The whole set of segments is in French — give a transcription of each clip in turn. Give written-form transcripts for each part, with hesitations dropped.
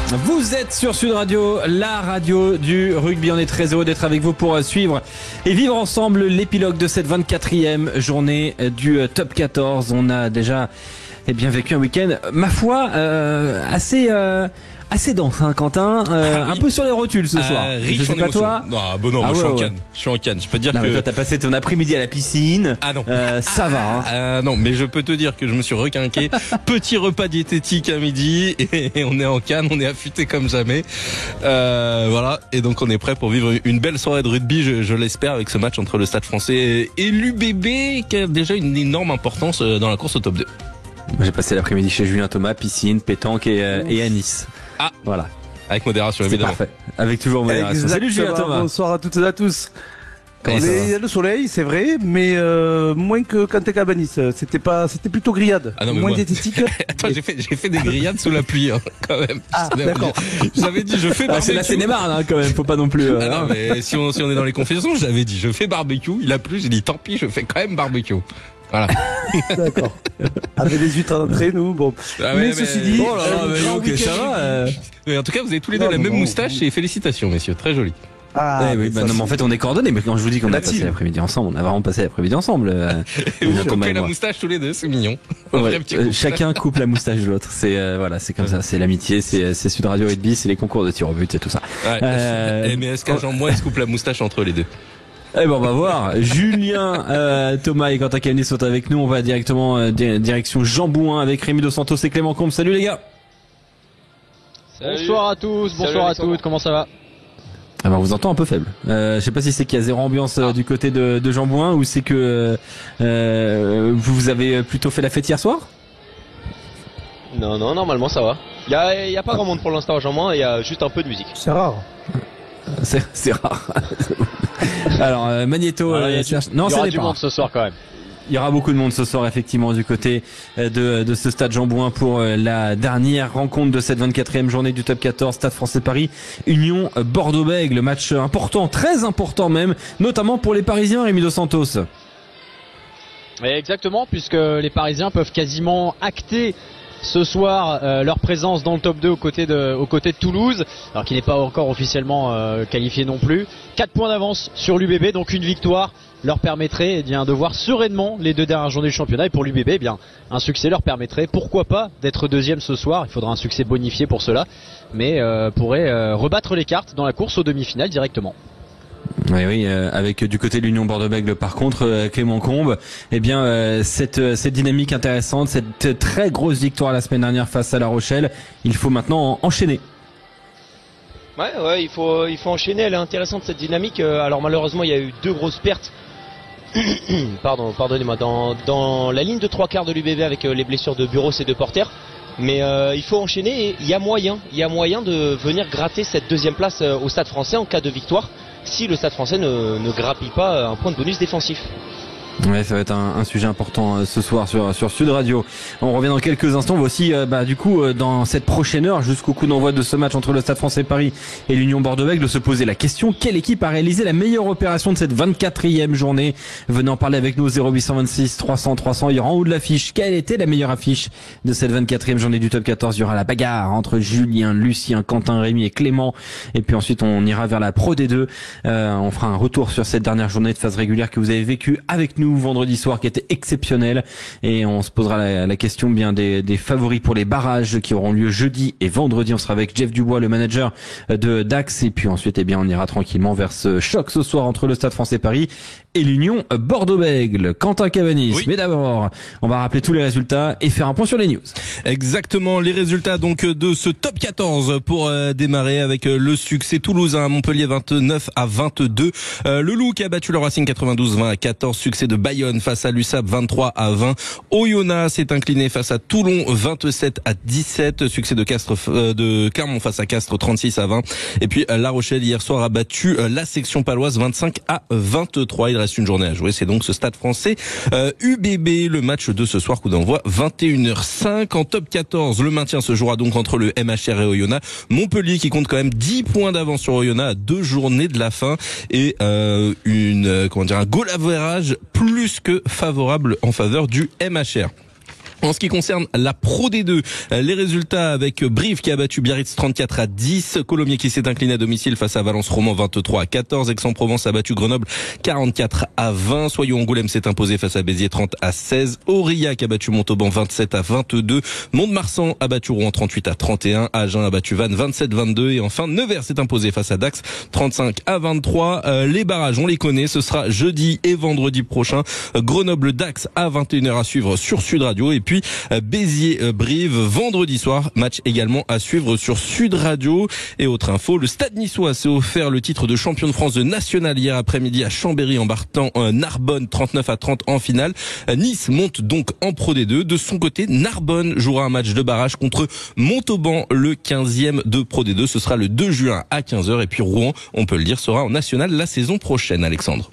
Vous êtes sur Sud Radio, la radio du rugby. On est très heureux d'être avec vous pour suivre et vivre ensemble l'épilogue de cette 24e journée du Top 14. On a déjà vécu un week-end, ma foi, assez dense, hein, Quentin. Un peu sur les rotules ce soir. Riche, je sais pas toi. Moi, je suis en Cannes. Je suis en Cannes. Je peux te dire que toi, t'as passé ton après-midi à la piscine. Ah non. Ça va. Hein. Non, mais je peux te dire que je me suis requinqué. Petit repas diététique à midi et on est en Cannes, on est affûté comme jamais. Voilà. Et donc on est prêt pour vivre une belle soirée de rugby, je l'espère, avec ce match entre le Stade Français et l'UBB qui a déjà une énorme importance dans la course au top 2. J'ai passé l'après-midi chez Julien Thomas, piscine, pétanque et à Nice. Ah, voilà. Avec modération, évidemment. Parfait. Avec toujours modération. Exactement. Salut Julien Thomas. Bonsoir à toutes et à tous. Il y a le soleil, c'est vrai, mais moins que quand t'es qu'à Nice. C'était plutôt grillade. Ah non, mais moins moi... diététique. Attends, j'ai fait des grillades sous la pluie, hein, quand même. Ah, d'accord. J'avais dit, je fais barbecue. C'est la Seine-et-Marne, hein, quand même. Faut pas non plus. Ah non, mais si on est dans les confessions, j'avais dit, je fais barbecue. Il a plu, j'ai dit, tant pis, je fais quand même barbecue. Voilà. D'accord. Avec des huîtres à l'entrée, nous, bon. Ah mais ceci dit, oh là là, mais ok, ça va. Mais en tout cas, vous avez tous les deux la même moustache et félicitations, messieurs. Très joli. Ah, oui, non, mais en fait, on est coordonnés. Mais quand je vous dis qu'on a passé l'après-midi ensemble, on a vraiment passé l'après-midi ensemble. Et vous coupez la moustache tous les deux, c'est mignon. Ouais, chacun coupe la moustache de l'autre. C'est voilà, c'est comme ça. C'est l'amitié, c'est Sud Radio Rugby, c'est les concours de tir au but, c'est tout ça. Ouais. Mais est-ce qu'un Jean-Moi se coupe la moustache entre les deux? Eh ben on va voir. Julien, Thomas et Quentin Cavani sont avec nous. On va directement direction Jean Bouin avec Rémi Dos Santos et Clément Combe. Salut les gars. Salut. Bonsoir à tous, bonsoir à toutes. Comment ça va? Ah ben on vous entend un peu faible. Je sais pas si c'est qu'il y a zéro ambiance du côté de Jean Bouin ou c'est que vous avez plutôt fait la fête hier soir. Non, normalement ça va. Il y a pas grand monde pour l'instant à Jean Bouin. Il y a juste un peu de musique. C'est rare. C'est rare. Alors Magnéto, non, il y aura du monde ce soir quand même. Il y aura beaucoup de monde ce soir effectivement du côté de ce stade Jean Bouin pour la dernière rencontre de cette 24e journée du Top 14, Stade Français Paris, Union Bordeaux-Bègles, match important, très important même, notamment pour les Parisiens, Rémi Dos Santos. Exactement, puisque les Parisiens peuvent quasiment acter ce soir leur présence dans le top 2 aux côtés de Toulouse, alors qu'il n'est pas encore officiellement qualifié non plus. 4 points d'avance sur l'UBB, donc une victoire leur permettrait de voir sereinement les 2 dernières journées du championnat. Et pour l'UBB, un succès leur permettrait, pourquoi pas, d'être deuxième ce soir. Il faudra un succès bonifié pour cela, mais pourrait rebattre les cartes dans la course aux demi-finales directement. Oui, avec du côté de l'Union Bordeaux-Bègles par contre, Clément Combe, cette dynamique intéressante, cette très grosse victoire la semaine dernière face à La Rochelle, il faut maintenant enchaîner. Ouais, il faut enchaîner. Elle est intéressante cette dynamique. Alors malheureusement, il y a eu 2 grosses pertes. Pardonnez-moi, dans la ligne de 3/4 de l'UBB avec les blessures de Bureau et de Porter. Mais il faut enchaîner et il y a moyen de venir gratter cette 2e place au Stade Français en cas de victoire, si le Stade Français ne grappille pas un point de bonus défensif. Ouais, ça va être un sujet important ce soir sur Sud Radio. On revient dans quelques instants. On va aussi, dans cette prochaine heure, jusqu'au coup d'envoi de ce match entre le Stade Français Paris et l'Union Bordeaux-Bègles, se poser la question: quelle équipe a réalisé la meilleure opération de cette 24e journée? Venez en parler avec nous, 0826 300 300. Il y aura en haut de l'affiche. Quelle était la meilleure affiche de cette 24e journée du Top 14? Il y aura la bagarre entre Julien, Lucien, Quentin, Rémi et Clément. Et puis ensuite, on ira vers la Pro D2. On fera un retour sur cette dernière journée de phase régulière que vous avez vécue avec nous vendredi soir, qui était exceptionnel, et on se posera la question des favoris pour les barrages qui auront lieu jeudi et vendredi. On sera avec Jeff Dubois, le manager de Dax, et puis ensuite on ira tranquillement vers ce choc ce soir entre le Stade Français Paris et l'Union Bordeaux-Bègles. Quentin Cavanis, oui. Mais d'abord on va rappeler tous les résultats et faire un point sur les news. Exactement, les résultats donc de ce top 14 pour démarrer avec le succès toulousain à Montpellier 29-22, le Loup qui a battu le Racing 92-20-14, succès de Bayonne face à l'USAP 23-20, Oyonnax s'est incliné face à Toulon 27-17, succès de Clermont face à Castres 36-20, et puis La Rochelle hier soir a battu la section paloise 25-23. Il reste une journée à jouer, c'est donc ce Stade Français UBB, le match de ce soir, coup d'envoi 21h05. En top 14, le maintien se jouera donc entre le MHR et Oyonnax. Montpellier qui compte quand même 10 points d'avance sur Oyonnax à 2 journées de la fin, et un goal average plus que favorable en faveur du MHR. En ce qui concerne la Pro D2, les résultats avec Brive qui a battu Biarritz 34-10, Colomiers qui s'est incliné à domicile face à Valence-Roman 23-14, Aix-en-Provence a battu Grenoble 44-20, Soyons-Angoulême s'est imposé face à Béziers 30-16, Aurillac a battu Montauban 27-22, Mont-de-Marsan a battu Rouen 38-31, Agen a battu Vannes 27-22 et enfin Nevers s'est imposé face à Dax 35-23. Les barrages, on les connaît, ce sera jeudi et vendredi prochain. Grenoble-Dax à 21h à suivre sur Sud Radio et puis Béziers-Brive vendredi soir, match également à suivre sur Sud Radio. Et autre info, le Stade niçois s'est offert le titre de champion de France de national hier après-midi à Chambéry en battant Narbonne 39-30 en finale. Nice monte donc en Pro D2. De son côté, Narbonne jouera un match de barrage contre Montauban, le 15e de Pro D2. Ce sera le 2 juin à 15h et puis Rouen, on peut le dire, sera en national la saison prochaine, Alexandre.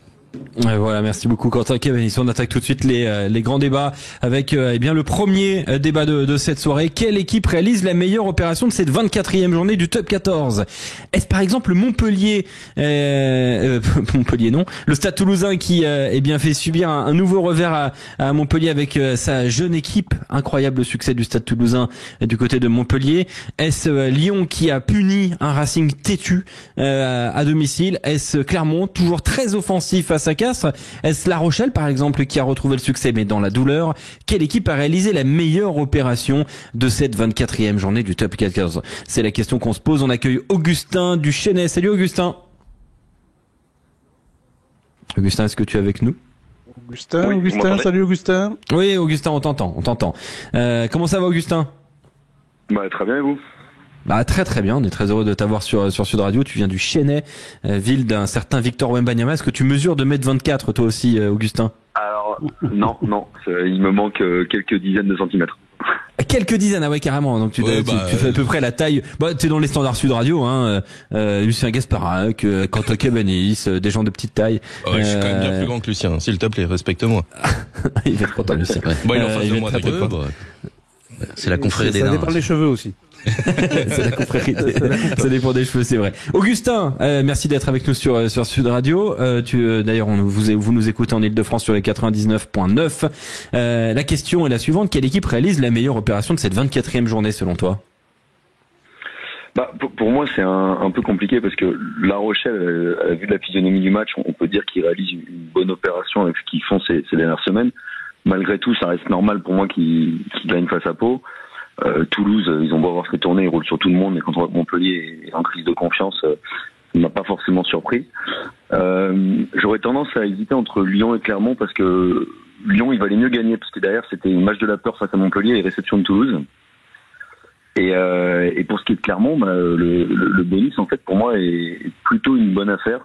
Voilà, merci beaucoup Quentin Cabanis. On attaque tout de suite les grands débats avec eh bien le premier débat de cette soirée. Quelle équipe réalise la meilleure opération de cette 24e journée du Top 14? Est-ce par exemple Montpellier Montpellier non, le Stade Toulousain qui eh bien fait subir un nouveau revers à Montpellier avec sa jeune équipe, incroyable succès du Stade Toulousain du côté de Montpellier. Est-ce Lyon qui a puni un Racing têtu à domicile? Est-ce Clermont toujours très offensif face à Castres? Est-ce La Rochelle par exemple qui a retrouvé le succès mais dans la douleur? Quelle équipe a réalisé la meilleure opération de cette 24e journée du Top 14? C'est la question qu'on se pose. On accueille Augustin du Chesnay. Salut Augustin. Augustin, est-ce que tu es avec nous? Augustin, salut Augustin. Oui Augustin, on t'entend. Comment ça va Augustin? Très bien et vous? Très très bien, on est très heureux de t'avoir sur Sud Radio. Tu viens du Chesnay, ville d'un certain Victor Wembanyama. Est-ce que tu mesures 2m24 toi aussi Augustin? Alors non, il me manque quelques dizaines de centimètres. Quelques dizaines, ah ouais carrément. Donc tu fais à peu près la taille. T'es dans les standards Sud Radio, hein. Lucien Gasparac, Quentin Cabanis, des gens de petite taille. Je suis quand même bien plus grand que Lucien, s'il te plaît, respecte-moi. Il va être content Lucien. Il est en face de moi, t'inquiète pas. C'est la confrérie des nains. Ça dépend des cheveux aussi. C'est la confrérie. Ça dépend des cheveux, c'est vrai. Augustin, merci d'être avec nous sur Sud Radio. D'ailleurs, vous nous écoutez en Ile-de-France sur les 99.9. La question est la suivante: quelle équipe réalise la meilleure opération de cette 24e journée selon toi? Pour moi, c'est un peu compliqué parce que La Rochelle, à la vue de la physionomie du match, on peut dire qu'ils réalisent une bonne opération avec ce qu'ils font ces dernières semaines. Malgré tout, ça reste normal pour moi qu'ils gagnent face à Pau. Toulouse, ils ont beau avoir fait tourner, ils roulent sur tout le monde, mais quand on voit que Montpellier est en crise de confiance, ça ne m'a pas forcément surpris. J'aurais tendance à hésiter entre Lyon et Clermont parce que Lyon, il valait mieux gagner parce que derrière, c'était un match de la peur face à Montpellier et réception de Toulouse. Et pour ce qui est de Clermont, le bonus, en fait, pour moi, est plutôt une bonne affaire.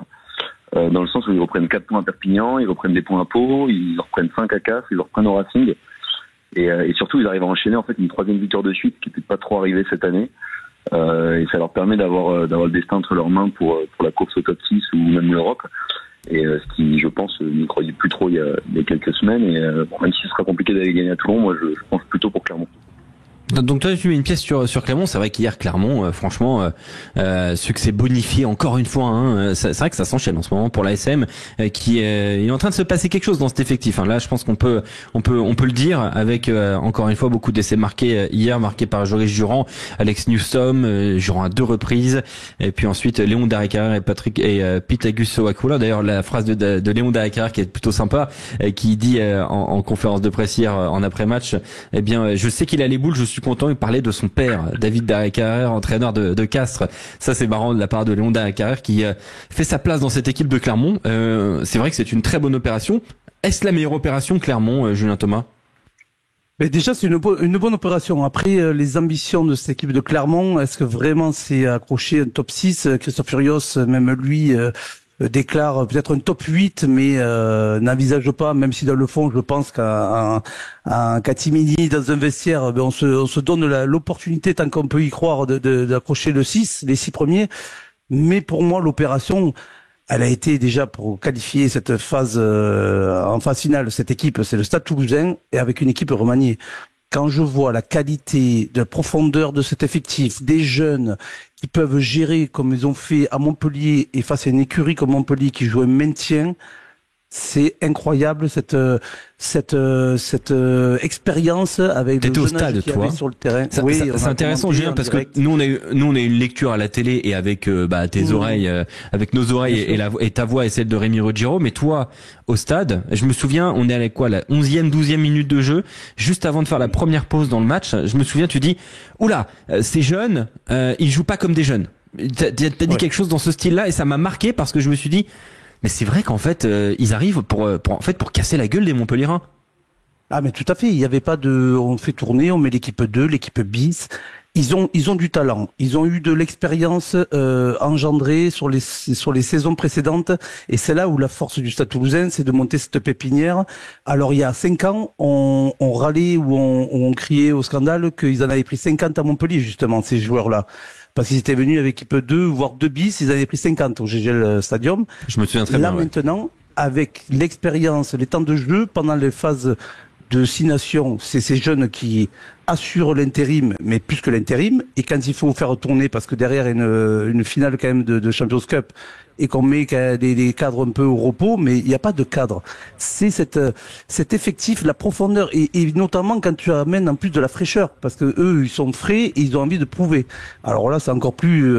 Dans le sens où ils reprennent 4 points à Perpignan, ils reprennent des points à Pau, ils reprennent 5 à Castres, ils reprennent au Racing. Et surtout, ils arrivent à enchaîner en fait une 3e victoire de suite qui n'était pas trop arrivée cette année. Et ça leur permet d'avoir le destin entre leurs mains pour la course au top 6 ou même l'Europe. Et ce qui, je pense, n'y croyait plus trop il y a quelques semaines. Et même si ce sera compliqué d'aller gagner à Toulon, moi je pense plutôt pour Clermont. Donc toi tu mets une pièce sur Clermont. C'est vrai qu'hier Clermont, franchement, succès bonifié encore une fois. Hein, c'est vrai que ça s'enchaîne en ce moment pour l'ASM, qui il est en train de se passer quelque chose dans cet effectif. Hein. Là, je pense qu'on peut le dire avec encore une fois beaucoup d'essais marqués hier, marqués par Joris Jurand, Alex Newsom, Jurand à 2 reprises, et puis ensuite Léon Darricarer et Pitagus Sowakula. D'ailleurs, la phrase de Léon Darricarer qui est plutôt sympa, qui dit en conférence de presse hier en après-match, eh bien, je sais qu'il a les boules, je suis content. Il parlait de son père, David Darricarer, entraîneur de Castres. Ça, c'est marrant de la part de Léon Darricarer qui fait sa place dans cette équipe de Clermont. C'est vrai que c'est une très bonne opération. Est-ce la meilleure opération Clermont, Julien Thomas? Mais déjà, c'est une bonne opération. Après, les ambitions de cette équipe de Clermont, est-ce que vraiment c'est accrocher un top 6? Christophe Furios, même lui, déclare peut-être un top 8, mais n'envisage pas, même si dans le fond, je pense qu'un Catimini dans un vestiaire, on se donne l'opportunité, tant qu'on peut y croire, d'accrocher les 6 premiers. Mais pour moi, l'opération, elle a été déjà pour qualifier cette phase en phase finale. Cette équipe, c'est le Stade Toulousain et avec une équipe remaniée. Quand je vois la qualité, de la profondeur de cet effectif, des jeunes qui peuvent gérer comme ils ont fait à Montpellier et face à une écurie comme Montpellier qui joue un maintien, C'est incroyable cette expérience avec T'étais le au jeune âge stade, qu'il y toi. avait sur le terrain. C'est intéressant, Julien, parce direct. que nous on a une lecture à la télé et avec tes oreilles, avec nos oreilles et ta voix et celle de Rémi Ruggiero. Mais toi, au stade, je me souviens, on est à quoi, la 11e, 12e minute de jeu, juste avant de faire la première pause dans le match. Je me souviens, tu dis, oula, ces jeunes, ils jouent pas comme des jeunes. T'as dit quelque chose dans ce style-là et ça m'a marqué parce que je me suis dit, mais c'est vrai qu'en fait, ils arrivent pour casser la gueule des Montpellierins. Ah mais tout à fait, il n'y avait pas on fait tourner, on met l'équipe 2, l'équipe bis. Ils ont du talent, ils ont eu de l'expérience engendrée sur les saisons précédentes et c'est là où la force du Stade Toulousain, c'est de monter cette pépinière. Alors il y a 5 ans, on râlait ou on criait au scandale qu'ils en avaient pris 50 à Montpellier justement, ces joueurs-là. Parce qu'ils étaient venus avec équipe 2, voire 2 bis, ils avaient pris 50 au GGL Stadium. Je me souviens très bien. Là maintenant, avec l'expérience, les temps de jeu, pendant les phases de 6 nations, c'est ces jeunes qui assurent l'intérim, mais plus que l'intérim. Et quand il faut faire tourner, parce que derrière une finale quand même de Champions Cup, et qu'on met des cadres un peu au repos, mais il n'y a pas de cadre. C'est cet effectif, la profondeur, et notamment quand tu amènes en plus de la fraîcheur, parce que eux, ils sont frais et ils ont envie de prouver. Alors là, c'est encore plus...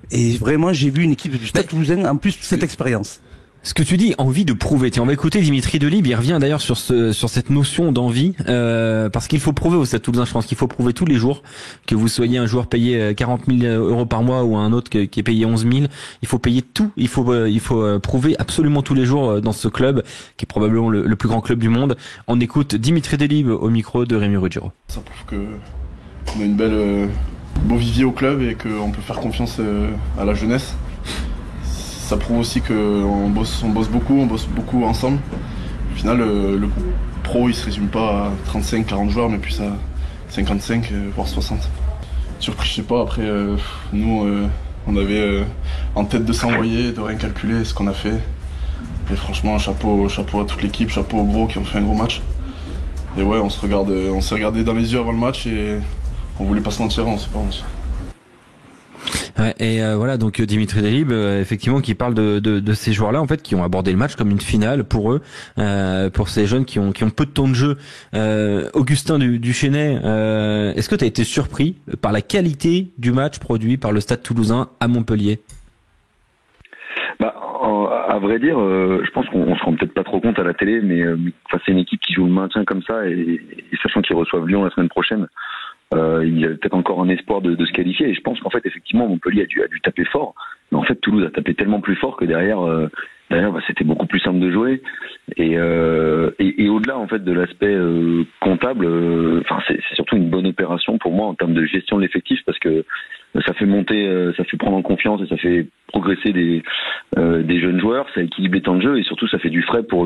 et vraiment, j'ai vu une équipe du Stade Toulousain, en plus, cette expérience. Ce que tu dis, envie de prouver. Tiens, on va écouter Dimitri Delibes. Il revient d'ailleurs sur cette notion d'envie, parce qu'il faut prouver au Stade Toulousain. Je pense qu'il faut prouver tous les jours, que vous soyez un joueur payé 40 000 euros par mois ou un autre qui est payé 11 000. Il faut payer tout. Il faut prouver absolument tous les jours dans ce club, qui est probablement le plus grand club du monde. On écoute Dimitri Delibes au micro de Rémi Ruggiero. Ça prouve qu'on a une beau vivier au club et qu'on peut faire confiance à la jeunesse. Ça prouve aussi qu'on bosse beaucoup ensemble. Au final, le pro, il se résume pas à 35-40 joueurs, mais plus à 55, voire 60. Surpris, je sais pas, après, nous, on avait en tête de s'envoyer, de rien calculer, ce qu'on a fait. Et franchement, chapeau à toute l'équipe, chapeau aux gros qui ont fait un gros match. Et ouais, on s'est regardé dans les yeux avant le match et on voulait pas se mentir, on s'est pas menti. Ouais, et voilà, donc Dimitri Delibes, effectivement, qui parle de ces joueurs-là, en fait, qui ont abordé le match comme une finale pour eux, pour ces jeunes qui ont peu de temps de jeu. Augustin Duchesnay, est-ce que tu as été surpris par la qualité du match produit par le Stade Toulousain à Montpellier? À vrai dire, je pense qu'on se rend peut-être pas trop compte à la télé, mais c'est une équipe qui joue le maintien comme ça, et sachant qu'ils reçoivent Lyon la semaine prochaine, il y a peut-être encore un espoir de se qualifier. Et je pense qu'en fait, effectivement, Montpellier a dû taper fort, mais en fait, Toulouse a tapé tellement plus fort que derrière, c'était beaucoup plus simple de jouer. Et au-delà en fait de l'aspect comptable, c'est surtout une bonne opération pour moi en termes de gestion de l'effectif, parce que ça fait monter, ça fait prendre en confiance et ça fait progresser des jeunes joueurs, ça équilibre les temps de jeu et surtout ça fait du frais pour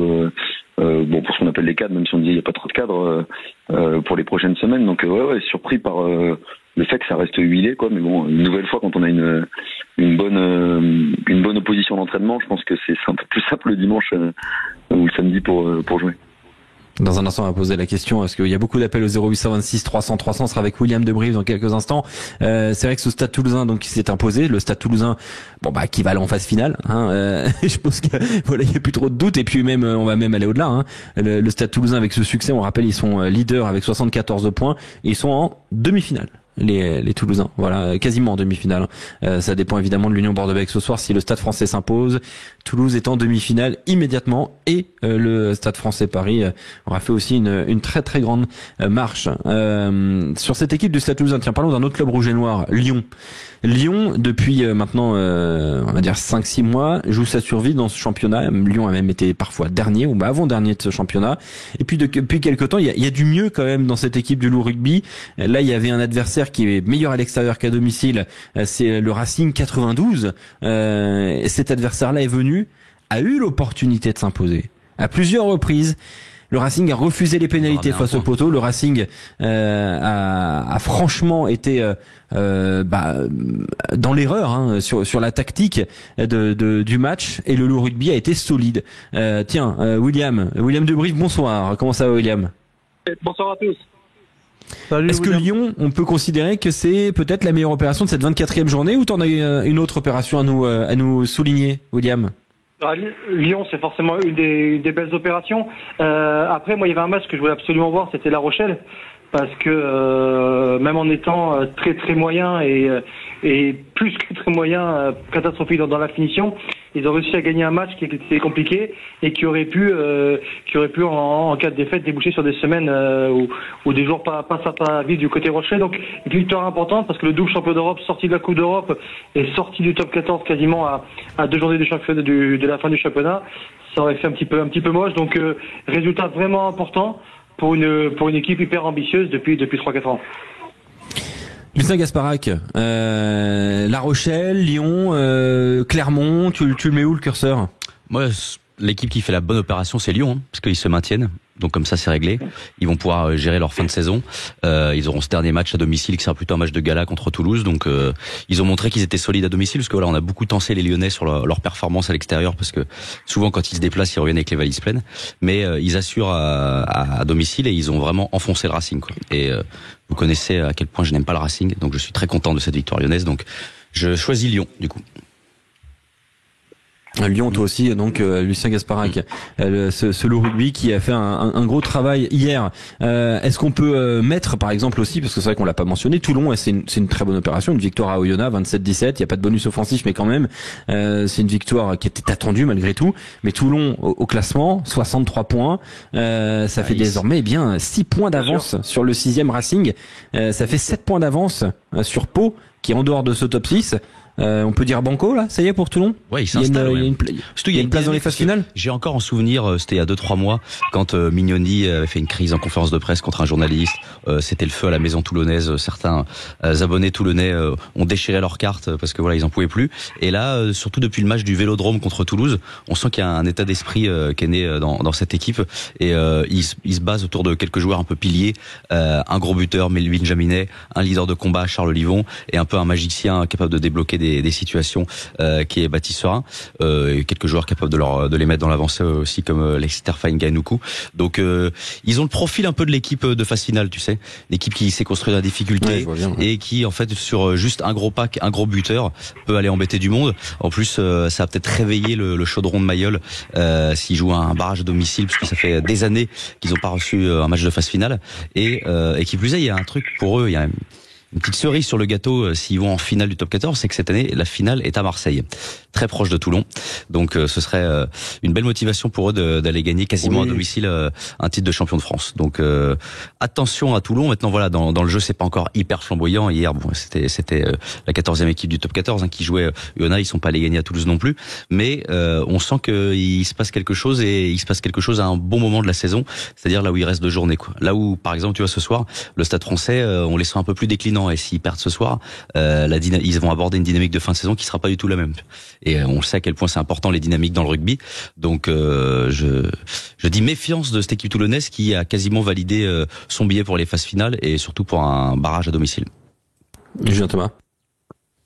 pour ce qu'on appelle les cadres, même si on dit il n'y a pas trop de cadres pour les prochaines semaines. Donc surpris par le fait que ça reste huilé, quoi. Mais bon, une nouvelle fois, quand on a une bonne opposition d'entraînement, je pense que c'est un peu plus simple le dimanche ou le samedi pour jouer. Dans un instant, on va poser la question, parce qu'il y a beaucoup d'appels au 0826 300 300. On sera avec William Debrive dans quelques instants. C'est vrai que ce Stade Toulousain, donc, qui s'est imposé, le Stade Toulousain, qui va aller en phase finale, je pense que, il y a plus trop de doutes. Et puis même, on va même aller au-delà, Le Stade Toulousain, avec ce succès, on rappelle, ils sont leaders avec 74 points. Et ils sont en demi-finale. Les Toulousains, voilà, quasiment en demi-finale. Ça dépend évidemment de l'Union Bordeaux-Bègles ce soir. Si le Stade Français s'impose, Toulouse est en demi-finale immédiatement, et le Stade Français Paris aura fait aussi une très très grande marche. Sur cette équipe du Stade Toulousain, tiens, parlons d'un autre club rouge et noir, Lyon. Lyon, depuis maintenant, on va dire 5-6 mois, joue sa survie dans ce championnat. Lyon a même été parfois dernier ou avant-dernier de ce championnat. Et puis depuis quelques temps, il y a du mieux quand même dans cette équipe du Loup Rugby. Là, il y avait un adversaire qui est meilleur à l'extérieur qu'à domicile, c'est le Racing 92. Cet adversaire-là a eu l'opportunité de s'imposer à plusieurs reprises. Le Racing a refusé les pénalités face au poteau. Le Racing a franchement été dans l'erreur sur la tactique du match, et le Loup Rugby a été solide. William Debrive, bonsoir. Comment ça va, William? Bonsoir à tous. Salut, Est-ce que Lyon, on peut considérer que c'est peut-être la meilleure opération de cette 24e journée, ou t'en as une autre opération à nous souligner, William? Lyon, c'est forcément une des belles opérations. Après, moi, il y avait un match que je voulais absolument voir, c'était La Rochelle, parce que même en étant très très moyen et plus que très moyen, catastrophique dans la finition, ils ont réussi à gagner un match qui était compliqué et qui aurait pu en cas de défaite déboucher sur des semaines ou des jours pas vifs du côté Rochelet. Donc une victoire importante parce que le double champion d'Europe sorti de la Coupe d'Europe et sorti du top 14 quasiment à 2 journées du championnat de la fin du championnat, ça aurait fait un petit peu moche. Donc résultat vraiment important pour une équipe hyper ambitieuse depuis 3-4 ans. Lucien Gasparac, La Rochelle, Lyon, Clermont, tu le mets où le curseur? Moi, l'équipe qui fait la bonne opération, c'est Lyon, parce qu'ils se maintiennent. Donc comme ça, c'est réglé. Ils vont pouvoir gérer leur fin de saison. Ils auront ce dernier match à domicile qui sera plutôt un match de gala contre Toulouse. Donc ils ont montré qu'ils étaient solides à domicile, parce que voilà, on a beaucoup tensé les Lyonnais sur leur performance à l'extérieur, parce que souvent quand ils se déplacent, ils reviennent avec les valises pleines. Mais ils assurent à domicile et ils ont vraiment enfoncé le Racing, quoi. Et vous connaissez à quel point je n'aime pas le Racing, donc je suis très content de cette victoire lyonnaise. Donc je choisis Lyon du coup. Lyon, toi aussi, donc Lucien Gasparac, ce loup rugby qui a fait un gros travail hier. Est-ce qu'on peut mettre, par exemple aussi, parce que c'est vrai qu'on l'a pas mentionné, Toulon, c'est une très bonne opération, une victoire à Oyonnax, 27-17. Il y a pas de bonus offensif, mais quand même, c'est une victoire qui était attendue malgré tout. Mais Toulon au classement, 63 points, ça fait désormais bien 6 points d'avance sur le 6e Racing. Ça fait 7 points d'avance sur Pau, qui est en dehors de ce top 6. On peut dire banco là, ça y est pour Toulon. Ouais, il s'installe. Il y a une place dans les phases finales. J'ai encore en souvenir, c'était il y a 2-3 mois, quand Mignoni avait fait une crise en conférence de presse contre un journaliste. C'était le feu à la maison toulonnaise. Certains abonnés toulonnais ont déchiré leurs cartes parce que voilà, ils en pouvaient plus. Et là, surtout depuis le match du Vélodrome contre Toulouse, on sent qu'il y a un état d'esprit qui est né dans cette équipe. Et il se base autour de quelques joueurs un peu piliers, un gros buteur, Melvin Jaminet, un leader de combat, Charles Livon, et un peu un magicien capable de débloquer des situations qui est Baptiste Serin, et quelques joueurs capables de les mettre dans l'avancée aussi comme Lester Faingainuku. Donc ils ont le profil un peu de l'équipe de phase finale, tu sais, l'équipe qui s'est construite dans la difficulté et qui en fait sur juste un gros pack, un gros buteur peut aller embêter du monde. En plus ça va peut-être réveiller le chaudron de Mayol s'ils jouent un barrage à domicile, parce que ça fait des années qu'ils n'ont pas reçu un match de phase finale et qui plus est, il y a un truc pour eux, il y a une petite cerise sur le gâteau s'ils vont en finale du top 14, c'est que cette année, la finale est à Marseille, très proche de Toulon. Donc ce serait une belle motivation pour eux d'aller gagner quasiment à domicile un titre de champion de France. Donc attention à Toulon. Maintenant voilà, dans le jeu, c'est pas encore hyper flamboyant. Hier, bon, c'était la 14e équipe du top 14 qui jouait Oyonnax, ils sont pas allés gagner à Toulouse non plus, mais on sent qu'il se passe quelque chose, et il se passe quelque chose à un bon moment de la saison, c'est-à-dire là où il reste 2 journées, quoi. Là où par exemple, tu vois, ce soir, le Stade Français, on les sent un peu plus déclinants. Et s'ils perdent ce soir, ils vont aborder une dynamique de fin de saison qui sera pas du tout la même. Et on sait à quel point c'est important les dynamiques dans le rugby. Donc je dis méfiance de cette équipe toulonnaise qui a quasiment validé son billet pour les phases finales et surtout pour un barrage à domicile. Julien Thomas.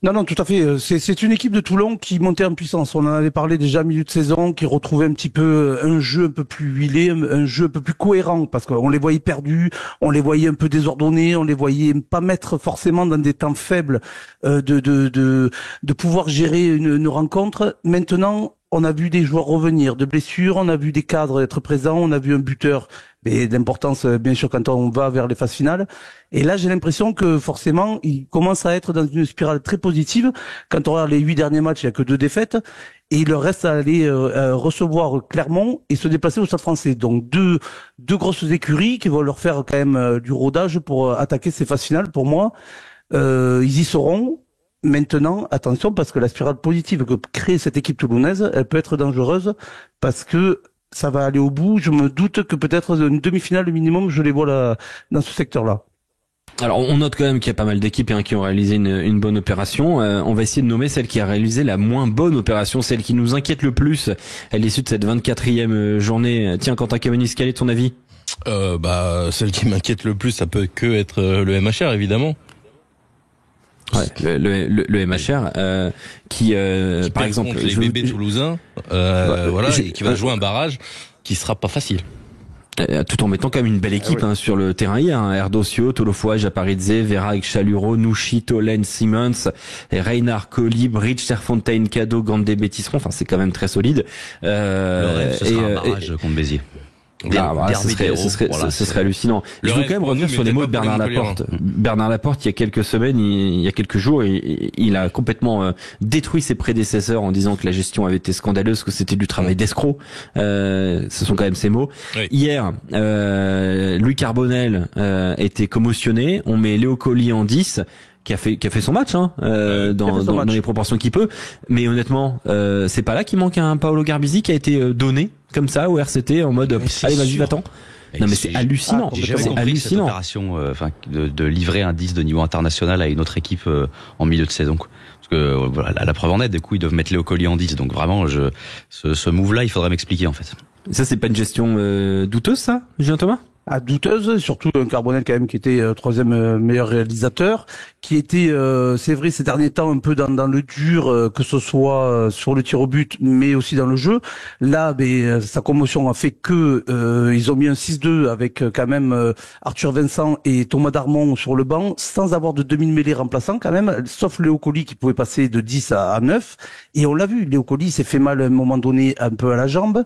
Non, tout à fait. C'est une équipe de Toulon qui montait en puissance. On en avait parlé déjà milieu de saison, qui retrouvait un petit peu un jeu un peu plus huilé, un jeu un peu plus cohérent, parce qu'on les voyait perdus, on les voyait un peu désordonnés, on les voyait pas mettre forcément dans des temps faibles de pouvoir gérer une rencontre. Maintenant, on a vu des joueurs revenir de blessures, on a vu des cadres être présents, on a vu un buteur, mais d'importance bien sûr quand on va vers les phases finales. Et là, j'ai l'impression que forcément, il commence à être dans une spirale très positive. Quand on regarde les 8 derniers matchs, il n'y a que 2 défaites, et il leur reste à aller recevoir Clermont et se déplacer au Stade Français. Donc deux grosses écuries qui vont leur faire quand même du rodage pour attaquer ces phases finales. Pour moi, ils y seront. Maintenant, attention, parce que la spirale positive que crée cette équipe toulonnaise, elle peut être dangereuse, parce que ça va aller au bout. Je me doute que peut-être une demi-finale le minimum, je les vois là, dans ce secteur-là. Alors on note quand même qu'il y a pas mal d'équipes qui ont réalisé une bonne opération. On va essayer de nommer celle qui a réalisé la moins bonne opération, celle qui nous inquiète le plus à l'issue de cette 24e journée. Tiens, Quentin Camenis, quel est ton avis? Celle qui m'inquiète le plus, ça peut que être le MHR, évidemment. Ouais, le MHR qui par exemple les bébés toulousains, et qui va jouer un barrage qui sera pas facile. Tout en mettant quand même une belle équipe sur le terrain hier. Erdosio, Tolofua, Japaridze, Vera, Chaluro, Nushi, Tolen, Simmons, Reinhard, Colib, Rich, Serfontaine, Cado, Gandé, Bétisseron. Enfin, c'est quand même très solide. Le rêve, ce sera un barrage contre Béziers. Ce serait hallucinant. Je veux quand même revenir sur les mots de Bernard Laporte. Bernard Laporte, il y a quelques semaines, il y a quelques jours, il a complètement détruit ses prédécesseurs en disant que la gestion avait été scandaleuse, que c'était du travail d'escroc. Ce sont quand même ses mots. Oui. Hier, Louis Carbonel était commotionné. On met Léo Colli en 10. Qui a fait son match dans les proportions qu'il peut, mais honnêtement c'est pas là qu'il manque un Paolo Garbisi qui a été donné comme ça au RCT en mode allez vas-y va-t'en. Non mais c'est hallucinant, c'est hallucinant. Cette opération de livrer un 10 de niveau international à une autre équipe en milieu de saison. Parce que voilà, la preuve en est, du coup ils doivent mettre Léo Colli en 10, donc vraiment ce move là il faudrait m'expliquer en fait. Ça c'est pas une gestion douteuse ça, Julien Thomas? Douteuse, surtout un Carbonel quand même qui était troisième meilleur réalisateur, qui était, c'est vrai, ces derniers temps un peu dans le dur, que ce soit sur le tir au but, mais aussi dans le jeu. Là, sa commotion a fait que ils ont mis un 6-2 avec quand même Arthur Vincent et Thomas Darmon sur le banc, sans avoir de demi-mêlée remplaçant quand même, sauf Léo Colli qui pouvait passer de 10 à 9. Et on l'a vu, Léo Colli s'est fait mal à un moment donné un peu à la jambe.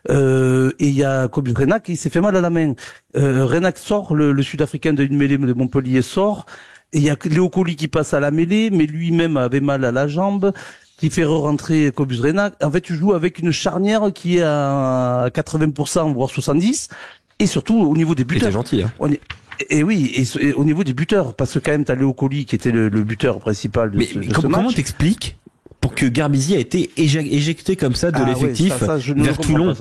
Et il y a Kobus Reinach qui s'est fait mal à la main. Reinach sort, le Sud-Africain de une mêlée de Montpellier sort, et il y a Léo Colli qui passe à la mêlée, mais lui-même avait mal à la jambe, qui fait re-rentrer Kobus Reinach. En fait, tu joues avec une charnière qui est à 80%, voire 70%, et surtout au niveau des buteurs. C'est gentil, hein. Et oui, et au niveau des buteurs, parce que quand même t'as Léo Colli qui était le buteur principal de ce match. Comment t'expliques pour que Garbisi a été éjecté comme ça de l'effectif vers Toulon?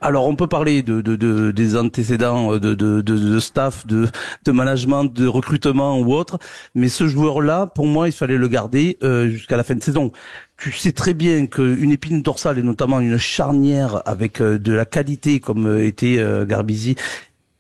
Alors on peut parler des antécédents de staff, de management, de recrutement ou autre, mais ce joueur-là, pour moi, il fallait le garder jusqu'à la fin de saison. Tu sais très bien qu'une épine dorsale et notamment une charnière avec de la qualité comme était Garbisi,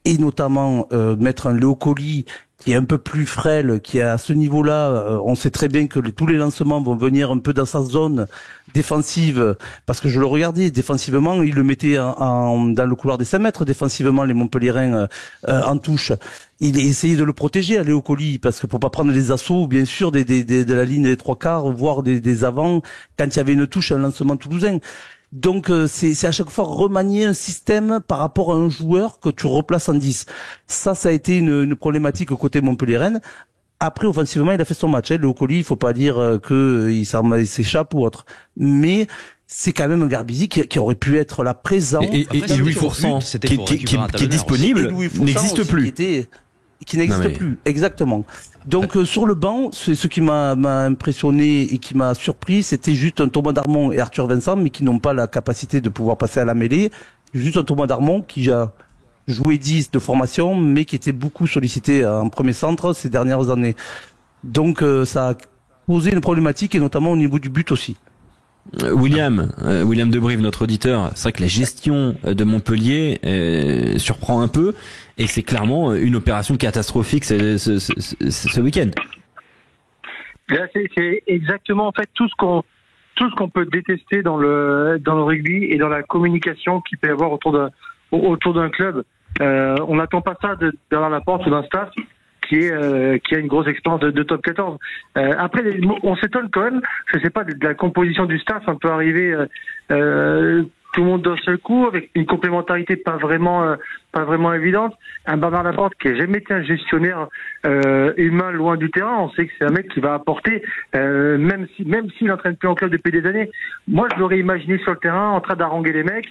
et notamment mettre un Léo Colli qui est un peu plus frêle, qui est à ce niveau-là, on sait très bien que tous les lancements vont venir un peu dans sa zone défensive, parce que je le regardais, défensivement, il le mettait dans le couloir des 5 mètres, défensivement, les Montpelliérains en touche. Il essayait de le protéger à Léo Colli, parce que pour pas prendre les assauts, bien sûr, de la ligne des 3/4, voire des avants, quand il y avait une touche, un lancement toulousain. Donc c'est à chaque fois remanier un système par rapport à un joueur que tu replaces en 10. Ça a été une problématique au côté Montpellier-Rennes. Après, offensivement, il a fait son match. Léo Colli, il faut pas dire qu'il s'échappe ou autre. Mais c'est quand même un Garbisi qui aurait pu être là présent. Et Louis Foursan, qui est disponible, n'existe plus. Qui n'existe plus, exactement. Donc sur le banc, ce qui m'a impressionné et qui m'a surpris, c'était juste un Thomas Darmon et Arthur Vincent, mais qui n'ont pas la capacité de pouvoir passer à la mêlée. Juste un Thomas Darmon qui a joué 10 de formation, mais qui était beaucoup sollicité en premier centre ces dernières années. Donc ça a posé une problématique, et notamment au niveau du but aussi. William de Brive, notre auditeur, c'est vrai que la gestion de Montpellier surprend un peu, et c'est clairement une opération catastrophique ce week-end. Là, c'est exactement en fait tout ce qu'on peut détester dans le rugby et dans la communication qu'il peut y avoir autour d'un club. On n'attend pas ça derrière la porte ou d'un staff qui a une grosse expérience de top 14. Après, on s'étonne quand même, je sais pas, de la composition du staff, un peu arriver tout le monde d'un seul coup, avec une complémentarité pas vraiment évidente. Un Bernard Laporte qui n'a jamais été un gestionnaire humain loin du terrain. On sait que c'est un mec qui va apporter, même s'il n'entraîne plus en club depuis des années. Moi, je l'aurais imaginé sur le terrain, en train d'haranguer les mecs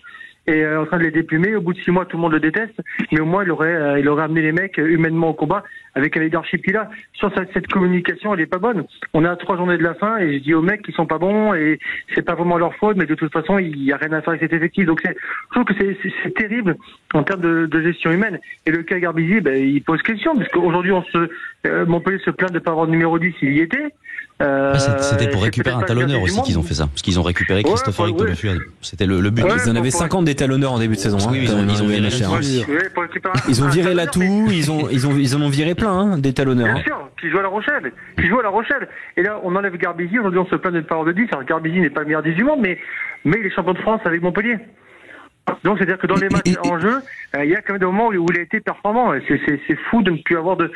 et en train de les déplumer. Au bout de 6 mois, tout le monde le déteste, mais au moins il aurait amené les mecs humainement au combat avec un leadership qu'il a. Sur cette communication, elle est pas bonne. On est à 3 journées de la fin et je dis aux mecs qu'ils sont pas bons et c'est pas vraiment leur faute, mais de toute façon il y a rien à faire avec cet effectif. Donc je trouve que c'est terrible en termes de gestion humaine. Et le cas Garbisi, il pose question, parce qu'aujourd'hui Montpellier se plaint de pas avoir de numéro 10, il y était. C'était pour récupérer un talonneur aussi qu'ils ont fait ça, parce qu'ils ont récupéré Christopher Ictonofuad. C'était le but. Ils en avaient 50 des talonneurs en début de saison. Oui, ils ont viré ils ont viré Latou, ils en ont viré plein des talonneurs. Bien sûr, qui joue à La Rochelle. Et là, on enlève Garbisi. Aujourd'hui, on se plaint de ne pas avoir de 10. Alors Garbisi n'est pas le meilleur 10 du monde, mais il est champion de France avec Montpellier. Donc c'est-à-dire que dans les matchs en jeu, il y a quand même des moments où il a été performant. C'est fou de ne plus avoir de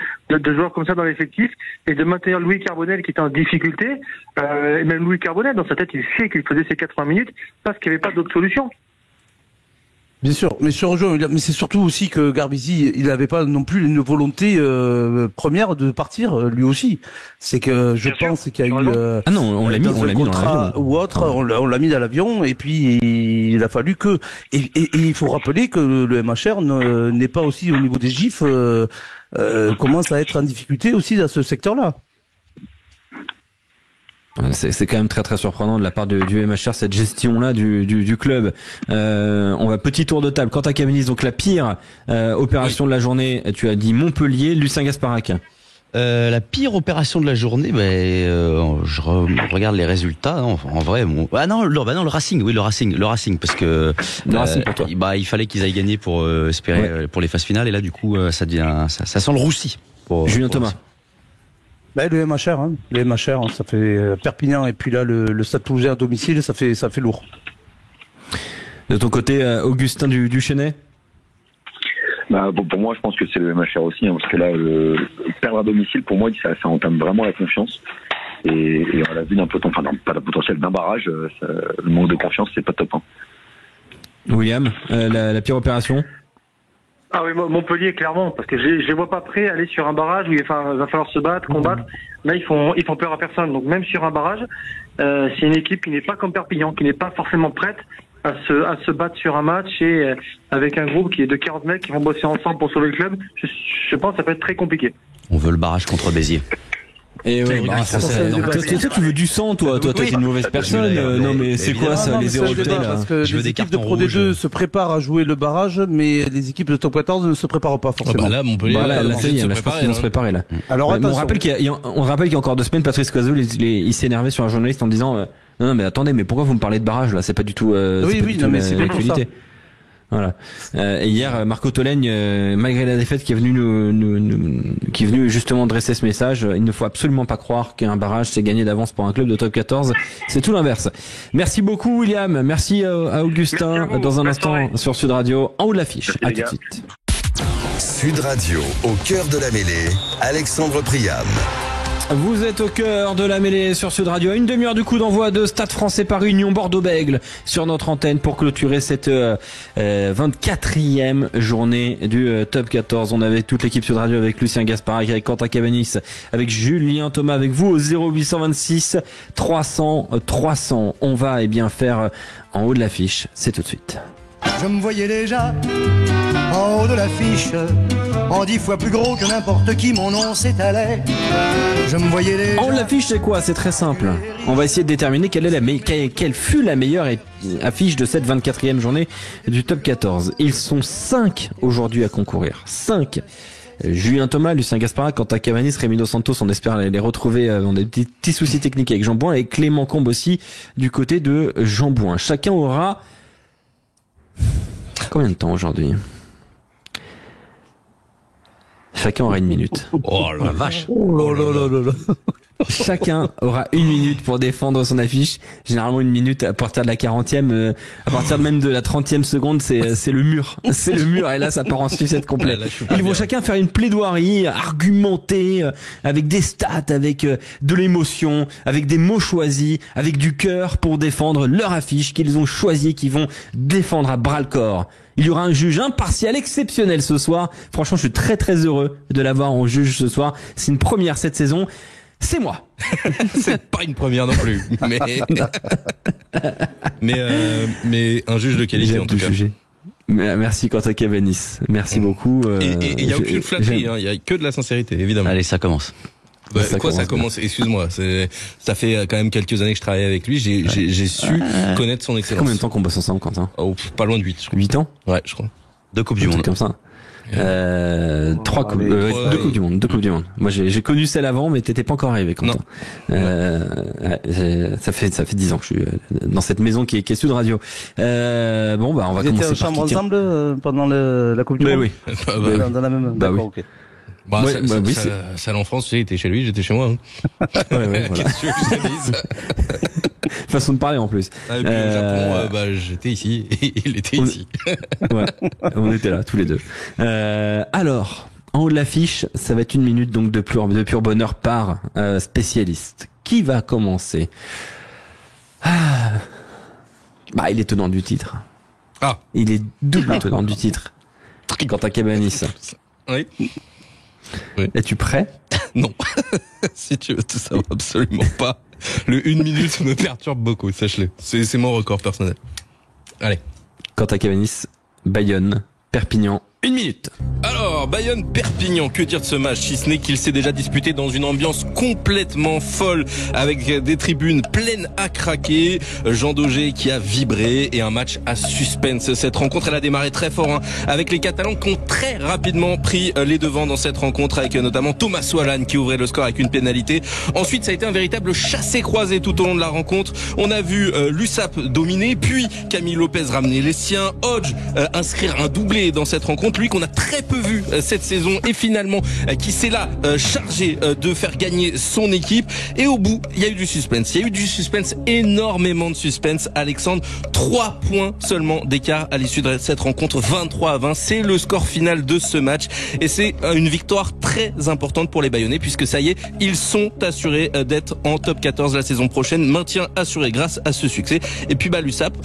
joueurs comme ça dans l'effectif et de maintenir Louis Carbonel qui est en difficulté. Et même Louis Carbonel, dans sa tête, il sait qu'il faisait ses 80 minutes parce qu'il n'y avait pas d'autre solution. Bien sûr, mais sur le jeu, mais c'est surtout aussi que Garbisi, il n'avait pas non plus une volonté première de partir, lui aussi. C'est que je pense qu'il y a eu ah non, on l'a mis dans l'avion ou autre, on l'a mis dans l'avion et puis il a fallu que et il faut rappeler que le MHR n'est pas aussi au niveau des GIF commence à être en difficulté aussi dans ce secteur-là. C'est quand même très très surprenant de la part du MHR cette gestion-là du club. On va petit tour de table. Quant à Cavendish, donc la pire opération de la journée, tu as dit Montpellier, Lucien Gasparac. La pire opération de la journée, je regarde les résultats. En vrai, le Racing, oui, le Racing, parce que le Racing pour toi. Il fallait qu'ils aillent gagner pour espérer pour les phases finales, et là du coup ça sent le roussi. Julien Thomas. Le MHR, ça fait Perpignan et puis là le Stade Toulousain à domicile, ça fait lourd. De ton côté, Augustin du Chesnay. Pour moi, je pense que c'est le MHR aussi, parce que là, perdre à domicile, pour moi, ça entame vraiment la confiance. Et on l'a vu d'un pas le potentiel d'un barrage, le manque de confiance, c'est pas top. William, la pire opération. Ah oui, Montpellier, clairement, parce que je les vois pas prêts à aller sur un barrage où il va falloir se battre, combattre. Là, ils font peur à personne. Donc même sur un barrage, c'est une équipe qui n'est pas comme Perpignan, qui n'est pas forcément prête à se battre sur un match et avec un groupe qui est de 40 mecs qui vont bosser ensemble pour sauver le club. Je pense que ça peut être très compliqué. On veut le barrage contre Béziers. Et tu veux du sang, toi t'es une mauvaise personne. Non mais c'est quoi ça, les héros là? Parce que les équipes de Pro D2 se préparent à jouer le barrage, mais les équipes de Top 14 ne se préparent pas forcément. Là, Montpellier, ça y est, je pense qu'ils vont se préparer là. Alors on rappelle qu'il y a encore 2 semaines, Patrice Coiseau, il s'énervait sur un journaliste en disant non mais attendez, mais pourquoi vous me parlez de barrage là? C'est pas du tout. Mais c'est bien pour ça. Voilà. Et hier, Marco Tolègne, malgré la défaite, qui est venu justement dresser ce message, il ne faut absolument pas croire qu'un barrage c'est gagné d'avance pour un club de top 14. C'est tout l'inverse. Merci beaucoup, William. Merci à Augustin. Dans un instant sur Sud Radio, en haut de l'affiche. À tout de suite. Sud Radio, au cœur de la mêlée, Alexandre Priam. Vous êtes au cœur de la mêlée sur Sud Radio. À une demi-heure du coup d'envoi de Stade Français Paris Union Bordeaux-Bègles sur notre antenne pour clôturer cette 24e journée du Top 14. On avait toute l'équipe Sud Radio avec Lucien Gasparac, avec Quentin Cavendish, avec Julien Thomas, avec vous au 0826 300 300. On va faire en haut de l'affiche. C'est tout de suite. Je me voyais déjà en haut de l'affiche, en 10 fois plus gros que n'importe qui, mon nom s'étalait. Je me voyais déjà... En haut de l'affiche, c'est quoi? C'est très simple. On va essayer de déterminer quelle fut la meilleure affiche de cette 24e journée du Top 14. Ils sont 5 aujourd'hui à concourir. 5. Julien Thomas, Lucien Gasparac, Quentin Cavendish, Rémi Dos Santos, on espère les retrouver. On a des petits soucis techniques avec Jean Bouin et Clément Combe aussi du côté de Jean Bouin. Chacun aura... Combien de temps aujourd'hui? Chacun aura 1 minute. Oh la vache. Oh là. Chacun aura 1 minute pour défendre son affiche. Généralement 1 minute à partir de la 40e, à partir même de la 30e seconde, c'est le mur. C'est le mur et là ça part en sucette complète. Ils vont chacun faire une plaidoirie argumentée, avec des stats, avec de l'émotion, avec des mots choisis, avec du cœur pour défendre leur affiche qu'ils ont choisie, qu'ils vont défendre à bras le corps. Il y aura un juge impartial exceptionnel ce soir. Franchement, je suis très très heureux de l'avoir en juge ce soir. C'est une première cette saison. C'est moi. C'est pas une première non plus, mais un juge de qualité en tout cas. Merci Quentin Cavendish. Merci beaucoup. Et il y a aucune flatterie, il y a que de la sincérité, évidemment. Allez, ça commence. Ça commence. Excuse-moi, ça fait quand même quelques années que je travaille avec lui. J'ai su connaître son excellence. Combien de temps qu'on bosse ensemble, Quentin? Pas loin de 8. 8 ans? Ouais, je crois. 2 Coupes du Monde. Comme ça. 2 Coupes du Monde. 2 Coupes du Monde. Moi, j'ai connu celle avant, mais t'étais pas encore arrivé, Quentin. Ça fait 10 ans que je suis dans cette maison qui est Sud Radio. On va commencer par... Vous étiez en chambre ensemble pendant la Coupe du Monde? Oui. Dans la même... D'accord, ok. Ça l'enfance, tu sais, il était chez lui, j'étais chez moi. Voilà. Qu'est-ce que je te dise? façon de parler en plus. Ah, et puis au Japon, j'étais ici et il était ici. Ouais, on était là tous les deux. Alors, en haut de l'affiche, ça va être 1 minute donc de pur bonheur par spécialiste. Qui va commencer? Il est tenant du titre. Ah. Il est double tenant du titre. Quentin Cabanis. Oui. Es-tu prêt? Non. Si tu veux tout savoir, absolument pas. Le 1 minute me perturbe beaucoup, sache-le. C'est mon record personnel. Allez. Quentin Cabanis, Bayonne, Perpignan, 1 minute. Alors, Bayonne-Perpignan, que dire de ce match, si ce n'est qu'il s'est déjà disputé dans une ambiance complètement folle, avec des tribunes pleines à craquer, Jean Daugé qui a vibré, et un match à suspense. Cette rencontre, elle a démarré très fort, avec les Catalans qui ont très rapidement pris les devants dans cette rencontre, avec notamment Thomas Soalan qui ouvrait le score avec une pénalité. Ensuite, ça a été un véritable chassé-croisé tout au long de la rencontre. On a vu l'USAP dominer, puis Camille Lopez ramener les siens, Hodge inscrire un doublé dans cette rencontre, lui qu'on a très peu vu cette saison et finalement qui s'est là chargé de faire gagner son équipe. Et au bout, il y a eu du suspense. Énormément de suspense. Alexandre, 3 points seulement d'écart à l'issue de cette rencontre, 23-20. C'est le score final de ce match et c'est une victoire très importante pour les Bayonnais puisque ça y est, ils sont assurés d'être en top 14 la saison prochaine. Maintien assuré grâce à ce succès. Et puis l'USAP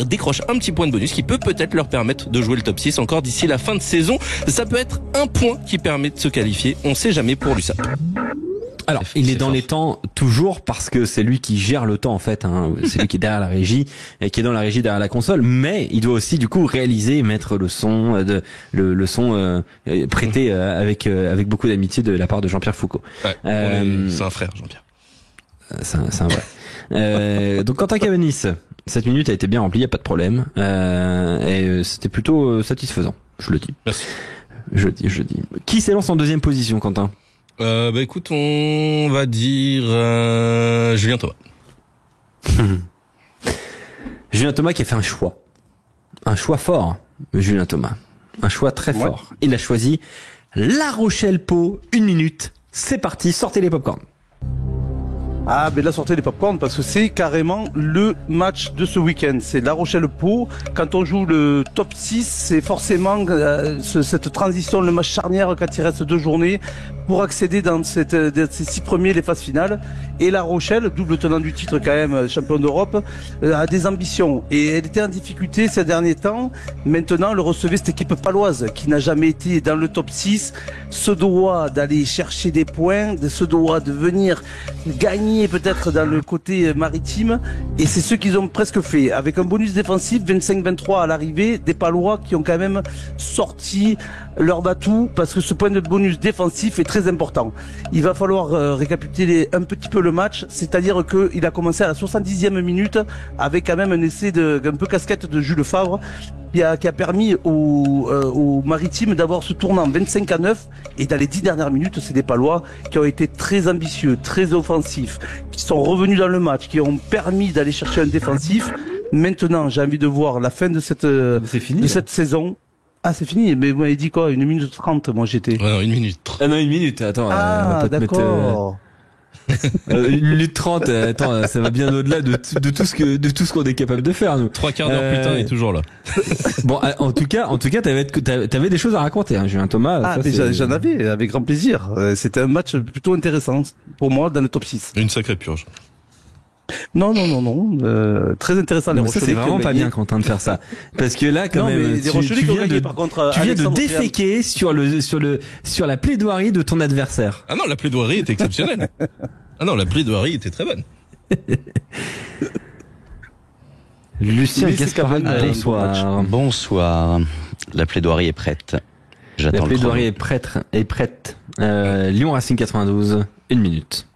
décroche un petit point de bonus qui peut-être leur permettre de jouer le top 6 encore d'ici la fin de saison. Ça peut être un point qui permet de se qualifier. On sait jamais pour l'USAP. Alors, il est dans les temps toujours parce que c'est lui qui gère le temps en fait. C'est lui qui est derrière la régie et qui est dans la régie derrière la console. Mais il doit aussi du coup réaliser, mettre le son, le son prêté avec beaucoup d'amitié de la part de Jean-Pierre Foucault. Ouais, c'est un frère, Jean-Pierre. C'est un vrai. Donc Quentin Cabanis, 7 minutes a été bien remplie, y a pas de problème. Et c'était plutôt satisfaisant, je le dis. Merci. Je dis. Qui s'élance en deuxième position, Quentin? Écoute, on va dire Julien Thomas. Julien Thomas qui a fait un choix fort. Julien Thomas, un choix très fort. Il a choisi La Rochelle-Pau, 1 minute. C'est parti, sortez les popcorns. Ah, mais là, sortez les popcorns parce que c'est carrément le match de ce week-end. C'est La Rochelle-Pau. Quand on joue le top 6, c'est forcément cette transition, le match charnière quand il reste 2 journées pour accéder dans ces 6 premiers, les phases finales. Et La Rochelle, double tenant du titre quand même, champion d'Europe, a des ambitions. Et elle était en difficulté ces derniers temps. Maintenant, elle recevait cette équipe paloise qui n'a jamais été dans le top 6, se doit d'aller chercher des points, se doit de venir gagner peut-être dans le côté maritime, et c'est ce qu'ils ont presque fait, avec un bonus défensif 25-23 à l'arrivée, des Palois qui ont quand même sorti leur batou, parce que ce point de bonus défensif est très important. Il va falloir récapituler un petit peu le match, c'est-à-dire qu'il a commencé à la 70e minute, avec quand même un essai un peu casquette de Jules Favre, qui a permis aux Maritimes d'avoir ce tournant 25-9, et dans les 10 dernières minutes, c'est des Palois qui ont été très ambitieux, très offensifs, qui sont revenus dans le match, qui ont permis d'aller chercher un défensif. Maintenant, j'ai envie de voir la fin de cette saison. Ah, c'est fini, mais vous m'avez dit quoi? 1 minute 30, moi j'étais. Ouais, non, 1 minute 30. Ah non, 1 minute, attends. Ah, d'accord. 1 minute 30, attends, ça va bien au-delà de tout ce qu'on est capable de faire, nous. 3 quarts d'heure plus tard, il est toujours là. Bon, en tout cas, t'avais des choses à raconter, hein, Julien Thomas. Ah, mais j'en avais, avec grand plaisir. C'était un match plutôt intéressant pour moi dans le top 6. Une sacrée purge. Non. Très intéressant. Les ça, c'est vraiment pas bien, Quentin, de faire ça. Parce que là, quand même, tu viens de déféquer sur la plaidoirie de ton adversaire. Ah non, la plaidoirie était exceptionnelle. La plaidoirie était très bonne. Lucien Gasparel, bonsoir. Bonsoir. La plaidoirie est prête. J'attends. La plaidoirie est prête. Lyon Racing 92, 1 minute.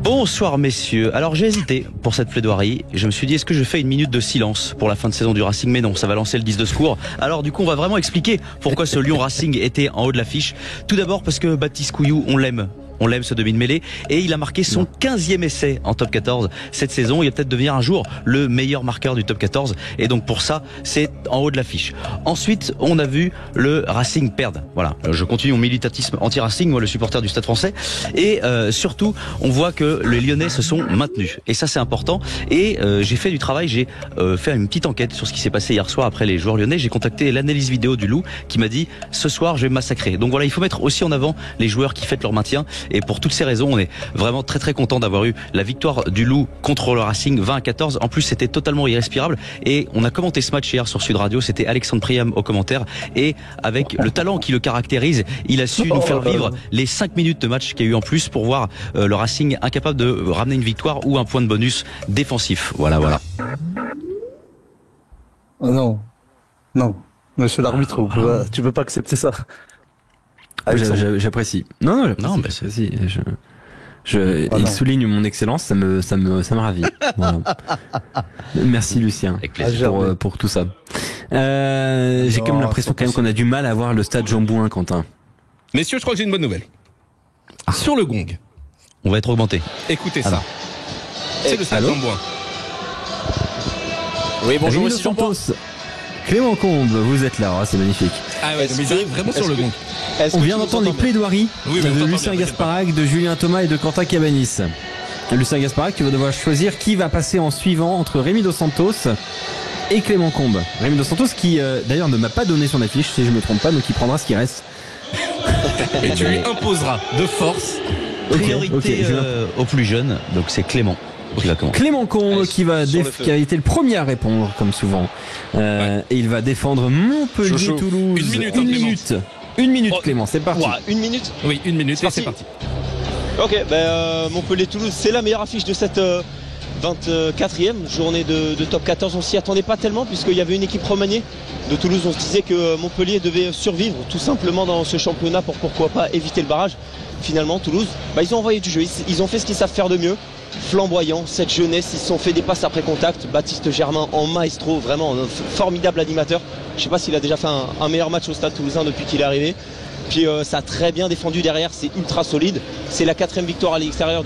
Bonsoir messieurs. Alors j'ai hésité pour cette plaidoirie. Je me suis dit est-ce que je fais 1 minute de silence pour la fin de saison du Racing, mais non, ça va lancer le 10 de secours. Alors du coup on va vraiment expliquer pourquoi ce Lyon Racing était en haut de l'affiche. Tout d'abord parce que Baptiste Couillou, on l'aime. On l'aime ce demi de mêlée et il a marqué son 15e essai en top 14 cette saison. Il va peut-être devenir un jour le meilleur marqueur du top 14 et donc pour ça c'est en haut de l'affiche. Ensuite on a vu le Racing perdre. Voilà, je continue mon militantisme anti-Racing, moi le supporter du Stade Français, et surtout on voit que les Lyonnais se sont maintenus et ça c'est important. Et j'ai fait du travail, j'ai fait une petite enquête sur ce qui s'est passé hier soir après les joueurs lyonnais. J'ai contacté l'analyse vidéo du Loup qui m'a dit ce soir je vais me massacrer. Donc voilà, il faut mettre aussi en avant les joueurs qui fêtent leur maintien. Et pour toutes ces raisons, on est vraiment très très content d'avoir eu la victoire du Loup contre le Racing 20-14. En plus, c'était totalement irrespirable. Et on a commenté ce match hier sur Sud Radio. C'était Alexandre Priam au commentaire. Et avec le talent qui le caractérise, il a su nous faire vivre les 5 minutes de match qu'il y a eu en plus pour voir le Racing incapable de ramener une victoire ou un point de bonus défensif. Voilà. Oh non, monsieur l'arbitre, tu peux pas accepter ça. J'apprécie. Non, bah si. Il souligne mon excellence, ça me ravit. Voilà. Merci Lucien pour tout ça. J'ai quand même l'impression qu'on a du mal à voir le stade Jean-Bouin, Quentin. Messieurs, je crois que j'ai une bonne nouvelle. Sur le gong, on va être augmenté. Écoutez ça. C'est le stade Jean-Bouin. Oui, bonjour Rémi Santos. Clément Combe, vous êtes là, c'est magnifique. Ah ouais, mais ils arrivent vraiment sur le gong. On vient d'entendre les plaidoiries de Lucien Gasparac, de Julien Thomas et de Quentin Cabanis. Lucien Gasparac, tu vas devoir choisir qui va passer en suivant entre Rémi Dos Santos et Clément Combe. Rémi Dos Santos qui d'ailleurs ne m'a pas donné son affiche, si je me trompe pas, donc il prendra ce qui reste. Et tu lui imposeras de force. Priorité aux plus jeunes, donc c'est Clément. Clément Combe qui a été le premier à répondre comme souvent et il va défendre Montpellier-Toulouse. Une minute Clément, c'est parti. Une minute. Oui, une minute et c'est parti. Ok, Montpellier-Toulouse, c'est la meilleure affiche de cette 24e journée de top 14. On s'y attendait pas tellement puisqu'il y avait une équipe remaniée de Toulouse. On se disait que Montpellier devait survivre tout simplement dans ce championnat pour pourquoi pas éviter le barrage. Finalement, Toulouse, ils ont envoyé du jeu, ils ont fait ce qu'ils savent faire de mieux. Flamboyant, cette jeunesse, ils se sont fait des passes après contact. Baptiste Germain en maestro, vraiment un formidable animateur. Je sais pas s'il a déjà fait un meilleur match au Stade Toulousain depuis qu'il est arrivé. Puis ça a très bien défendu derrière, c'est ultra solide. C'est la 4e victoire à l'extérieur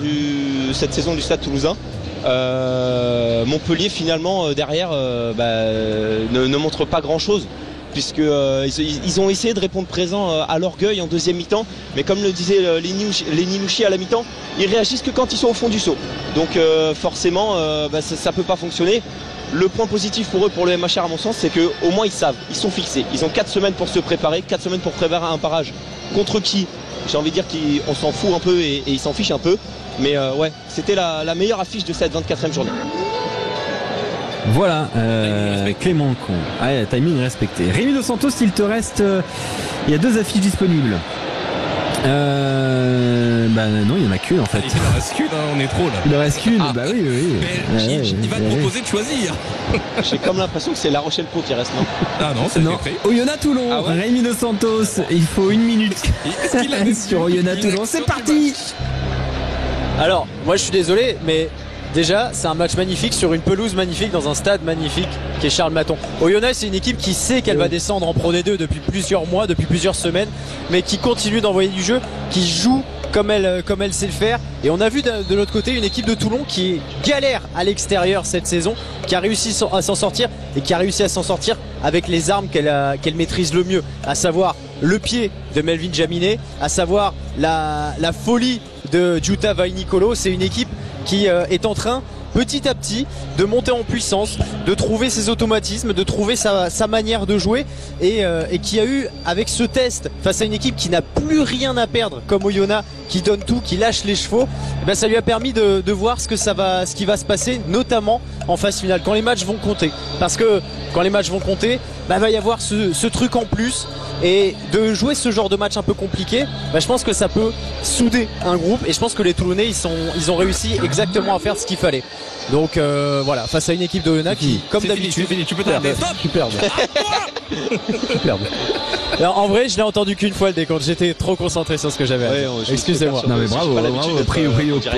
cette saison du Stade Toulousain. Montpellier finalement derrière ne montre pas grand chose puisque ils ont essayé de répondre présent à l'orgueil en deuxième mi-temps, mais comme le disait Lenny Louchi à la mi-temps, ils réagissent que quand ils sont au fond du seau. Donc forcément ça peut pas fonctionner. Le point positif pour eux, pour le MHR à mon sens, c'est qu'au moins ils savent, ils sont fixés. Ils ont 4 semaines pour se préparer, 4 semaines pour préparer un barrage. Contre qui? J'ai envie de dire qu'on s'en fout un peu et ils s'en fichent un peu. Mais c'était la meilleure affiche de cette 24e journée. Voilà, Clément Combe. Ah, timing respecté. Rémi Dos Santos, il te reste... il y a 2 affiches disponibles. Non, il y en a qu'une en fait. Il en reste qu'une, on est trop là. Il en reste qu'une, oui. Mais il va te proposer de choisir. J'ai comme l'impression que c'est La Rochelle-Pau qui reste, non? Ah non, c'est fait. Oyonnax-Toulon, Rémi Dos Santos, il faut 1 minute. Est-ce qu'il a sur Oyonnax-Toulon, c'est parti. Alors, moi je suis désolé, mais déjà, c'est un match magnifique sur une pelouse magnifique dans un stade magnifique qui est Charles Maton. Oyonnax, c'est une équipe qui sait qu'elle va descendre en Pro D2 depuis plusieurs mois, depuis plusieurs semaines, mais qui continue d'envoyer du jeu, qui joue comme elle sait le faire. Et on a vu de l'autre côté une équipe de Toulon qui galère à l'extérieur cette saison, qui a réussi à s'en sortir et qui a réussi à s'en sortir avec les armes qu'elle maîtrise le mieux, à savoir le pied de Melvin Jaminet, à savoir la folie de Giuta Vainicolo. C'est une équipe qui est en train petit à petit de monter en puissance, de trouver ses automatismes, de trouver sa manière de jouer et qui a eu, avec ce test face à une équipe qui n'a plus rien à perdre comme Oyonnax, qui donne tout, qui lâche les chevaux, ça lui a permis de voir ce qui va se passer, notamment en phase finale quand les matchs vont compter, parce que quand les matchs vont compter, va y avoir ce truc en plus. Et de jouer ce genre de match un peu compliqué, je pense que ça peut souder un groupe. Et je pense que les Toulonnais, ils ont réussi exactement à faire ce qu'il fallait. Donc voilà, face à une équipe de Oyonnax qui, comme d'habitude, tu peux t'arrêter. Superbe. Alors, en vrai, je l'ai entendu qu'une fois le décompte. J'étais trop concentré sur ce que j'avais. Ouais, excusez-moi. Non mais bravo,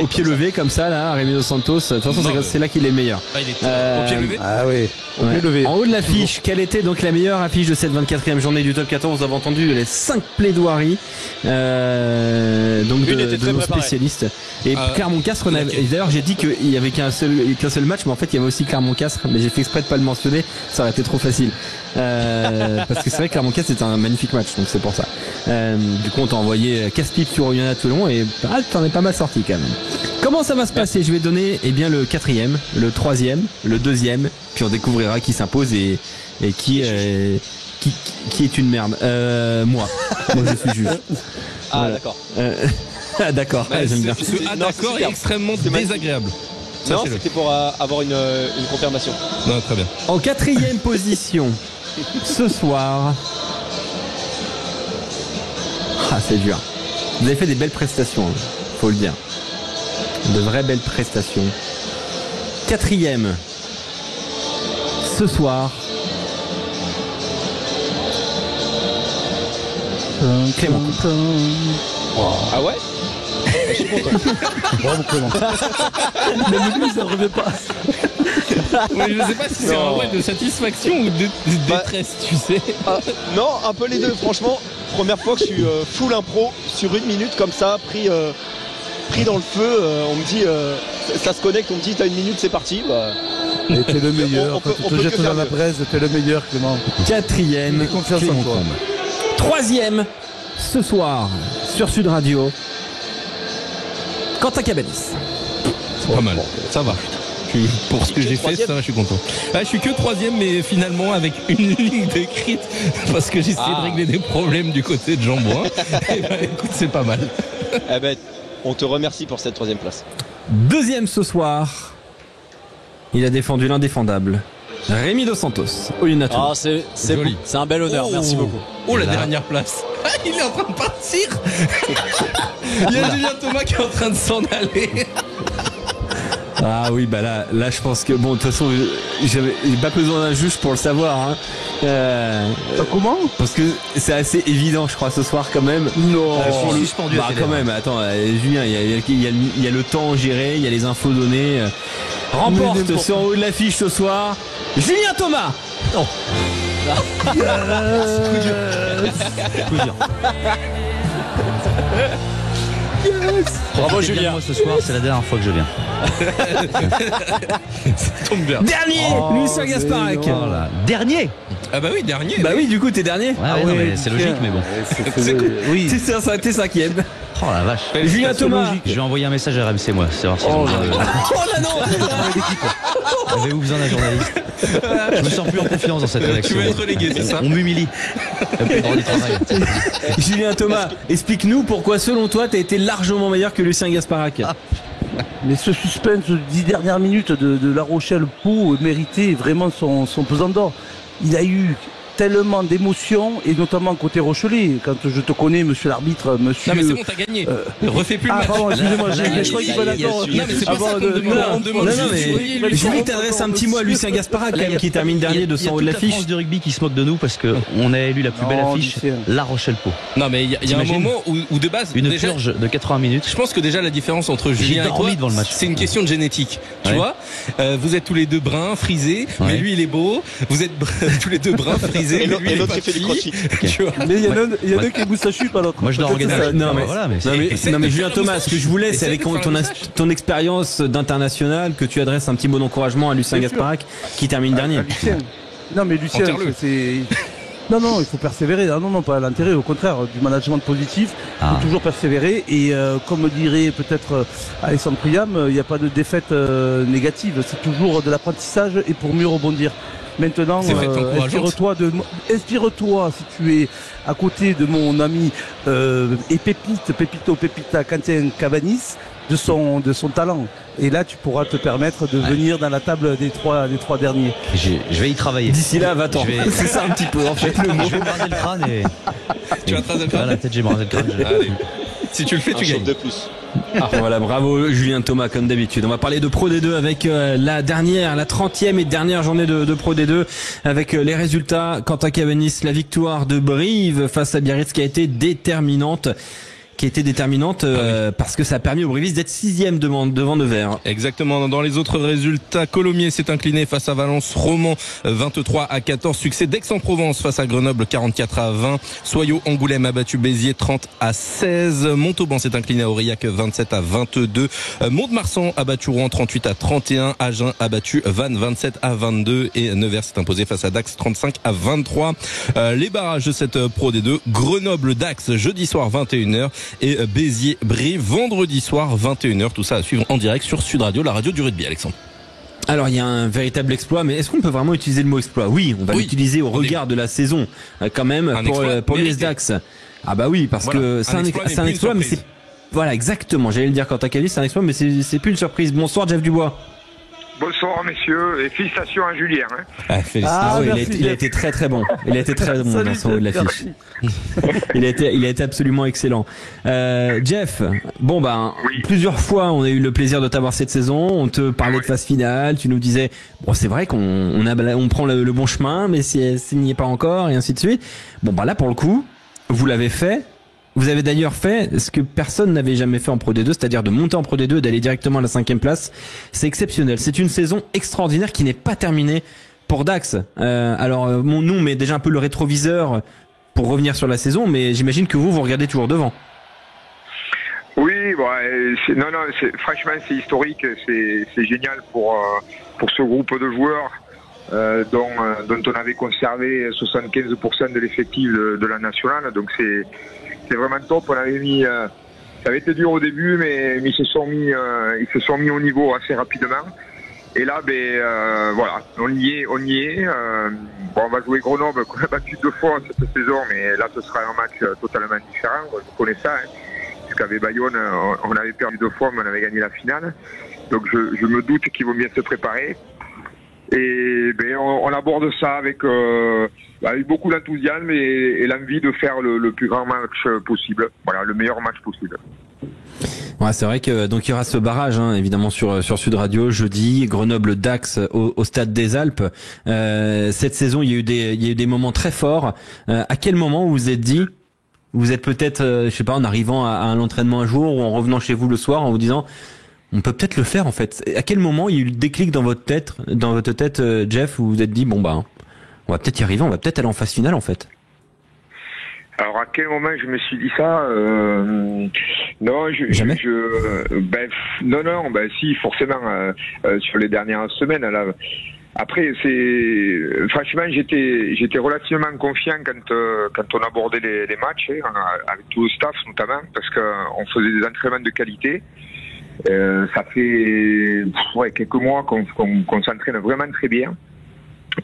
au pied levé comme ça là, Rémi Dos Santos. De toute façon, c'est là qu'il est meilleur. Ah, il est au pied levé. Ah oui. Au pied levé. En haut de l'affiche, quelle était donc la meilleure affiche de cette 24e journée du Top 14? Vous avez entendu les 5 plaidoiries donc de nos spécialistes. Et Clermont-Castres, d'ailleurs j'ai dit qu'il y avait qu'un seul match, mais en fait il y avait aussi Clermont-Castres, mais j'ai fait exprès de pas le mentionner, ça aurait été trop facile. Parce que c'est vrai que Clermont-Castres c'est un magnifique match, donc c'est pour ça. Du coup on t'a envoyé casse-pipe sur Oyonnax Toulon et t'en es pas mal sorti quand même. Comment ça va se passer? Je vais donner bien le 4e, le 3e, le 2e, puis on découvrira qui s'impose et qui est une merde. Moi je suis juge. Ah d'accord. D'accord, j'aime bien. Ce d'accord est extrêmement désagréable. Non, c'était pour avoir une confirmation. Non, très bien. En 4e position, ce soir. Ah, c'est dur. Vous avez fait des belles prestations, faut le dire. De vraies belles prestations. 4e, ce soir. Clément. Ah ouais? Je suis content. Bravo Clément. Mais lui, ça revient pas. Ouais, je sais pas si c'est un ouais de satisfaction ou de détresse, tu sais. Non, un peu les deux. Franchement, première fois que je suis full impro sur une minute comme ça, pris dans le feu. On me dit, ça se connecte, on me dit, t'as une minute, c'est parti. Et t'es le meilleur. Tu te jettes dans la braise, t'es le meilleur Clément. 4e, confiance en toi. 3e, ce soir, sur Sud Radio, Quentin Cabanis. C'est pas mal, ça va. Pour ce que j'ai fait, ça va, je suis content. Je suis que 3e, mais finalement avec une ligne décrite parce que j'essaie de régler des problèmes du côté de Jean-Bouin. Et écoute, c'est pas mal. Eh ben, on te remercie pour cette 3e place. 2e ce soir, il a défendu l'indéfendable. Rémi Dos Santos, Oyonnax. Ah, c'est joli. C'est un bel honneur, merci beaucoup. Oh, la dernière place. Il est en train de partir. Il y a Julien Thomas qui est en train de s'en aller. Ah oui, bah là je pense que bon, de toute façon j'avais pas besoin d'un juge pour le savoir comment? Parce que c'est assez évident, je crois, ce soir quand même. Non, je suis suspendu. Bah quand même, attends, Julien, il y a le temps géré, il y a les infos données. Remporte sur haut de l'affiche ce soir, Julien Thomas. Non. Coup dur. Bravo Julien. Moi ce soir, c'est la dernière fois que je viens. Ça tombe bien. Dernier, Lucien Gasparek. Voilà. Dernier. Ah bah oui, dernier. Bah oui, du coup t'es dernier. Non, mais c'est logique, mais bon. Oui. C'est ça, t'es 5e. Oh la vache. Julien Thomas. Je vais envoyer un message à RMC moi, c'est voir si Oh là non. Avez-vous besoin d'un journaliste? Je me sens plus en confiance dans cette rédaction. Tu vas être relégué, c'est ça? On m'humilie. Julien Thomas, explique-nous pourquoi selon toi t'as été largement meilleur que Lucien Gasparek. Mais ce suspense de 10 dernières minutes de La Rochelle-Pau méritait vraiment son pesant d'or. Il a eu tellement d'émotions, et notamment côté Rochelais. Quand je te connais, monsieur l'arbitre, monsieur... Non mais c'est bon, t'as gagné. Refais plus le match. Pardon, excusez-moi, je crois qu'il va d'accord. Non mais c'est pas ça qu'on demande. Je voulais que t'adresses un petit mot à Lucien Gasparek, quand même, qui termine dernier de son haut de l'affiche. Il y a toute la France du rugby qui se moque de nous parce qu'on a élu la plus belle affiche, La Rochelle-Pau. Non mais il y a un moment où de base... Une purge de 80 minutes. Je pense que déjà la différence entre Julien et toi, c'est une question de génétique. Tu vois, vous êtes tous les deux bruns, frisés, mais lui il est beau. Vous êtes tous les deux bruns, frisés, et l'autre il fait du crossfit. Mais il y en a qui est moustachu, pas l'autre. Moi je dois organiser. Non mais Julien Thomas, ce que je voulais, c'est avec ton expérience d'international que tu adresses un petit mot d'encouragement à Lucien Gasparek qui termine dernier. Non mais Lucien, c'est... Non, il faut persévérer. Non, pas l'intérêt, au contraire, du management positif. Il faut toujours persévérer. Et comme dirait peut-être Alexandre Priam, il n'y a pas de défaite négative. C'est toujours de l'apprentissage et pour mieux rebondir. Maintenant, inspire-toi si tu es à côté de mon ami et Pépita Quentin Cabanis, de son talent. Et là, tu pourras te permettre de venir dans la table des trois derniers. Je vais y travailler. D'ici là, va-t'en. C'est ça un petit peu, en fait, le mot. Je vais me raser le crâne et... Tu vas te raser le crâne? Peut-être j'ai me raser le crâne. Allez. Si tu le fais, tu gagnes. De plus. Voilà, bravo Julien Thomas comme d'habitude. On va parler de Pro D2 avec la 30e et dernière journée de Pro D2 avec les résultats. Quentin Cavanis, la victoire de Brive face à Biarritz qui a été déterminante. Parce que ça a permis aux Brivistes d'être 6e devant Nevers. Exactement. Dans les autres résultats, Colomiers s'est incliné face à Valence, Romans 23-14, succès d'Aix-en-Provence face à Grenoble 44-20, Soyaux Angoulême a battu Béziers 30-16, Montauban s'est incliné à Aurillac 27-22, Mont-de-Marsan a battu Rouen 38-31, Agen a battu Vannes 27-22 et Nevers s'est imposé face à Dax 35-23. Les barrages de cette Pro D2, Grenoble-Dax jeudi soir 21h et Béziers-Brive vendredi soir 21h. Tout ça à suivre en direct sur Sud Radio, la radio du rugby, Alexandre. Alors il y a un véritable exploit, mais est-ce qu'on peut vraiment utiliser le mot exploit? Oui, on va l'utiliser au regard de la saison quand même pour l'US Dax. Ah bah oui, parce que c'est un exploit, mais c'est voilà exactement. J'allais le dire quand t'as Cali, c'est un exploit, mais c'est plus une surprise. Bonsoir Jeff Dubois. Bonsoir messieurs et félicitations à Julien. Il a été très très bon. Il a été très bon dans son haut de l'affiche. Il a été absolument excellent. Jeff, plusieurs fois on a eu le plaisir de t'avoir cette saison. On te parlait de phase finale. Tu nous disais c'est vrai qu'on prend le bon chemin, mais s'il n'y est pas encore et ainsi de suite. Là pour le coup, vous l'avez fait. Vous avez d'ailleurs fait ce que personne n'avait jamais fait en Pro D2, c'est-à-dire de monter en Pro D2 et d'aller directement à la 5e place. C'est exceptionnel. C'est une saison extraordinaire qui n'est pas terminée pour Dax. Nous, on met déjà un peu le rétroviseur pour revenir sur la saison, mais j'imagine que vous regardez toujours devant. Oui, franchement, c'est historique. C'est génial pour ce groupe de joueurs dont on avait conservé 75% de l'effectif de la nationale. Donc c'est vraiment top. On avait mis, ça avait été dur au début, mais ils se sont mis au niveau assez rapidement. Et là, on y est. On va jouer Grenoble, qu'on a battu 2 fois cette saison, mais là, ce sera un match totalement différent. Je connais ça, parce qu'avec Bayonne, on avait perdu 2 fois, mais on avait gagné la finale. Donc, je me doute qu'il vaut mieux se préparer. Et on aborde ça avec beaucoup d'enthousiasme et l'envie de faire le plus grand match possible. Voilà, le meilleur match possible. Ouais, c'est vrai que donc il y aura ce barrage évidemment sur Sud Radio jeudi, Grenoble-Dax au stade des Alpes. Cette saison, il y a eu des moments très forts. À quel moment vous vous êtes dit, vous êtes peut-être en arrivant à l'entraînement un jour ou en revenant chez vous le soir en vous disant on peut peut-être le faire en fait. À quel moment il y a eu le déclic dans votre tête, Jeff, où vous vous êtes dit on va peut-être y arriver, on va peut-être aller en phase finale en fait. Alors à quel moment je me suis dit ça Non, jamais. Si forcément sur les dernières semaines. Là, après, franchement j'étais relativement confiant quand on abordait les matchs avec tout le staff notamment parce qu'on faisait des entraînements de qualité. Ça fait quelques mois qu'on s'entraîne vraiment très bien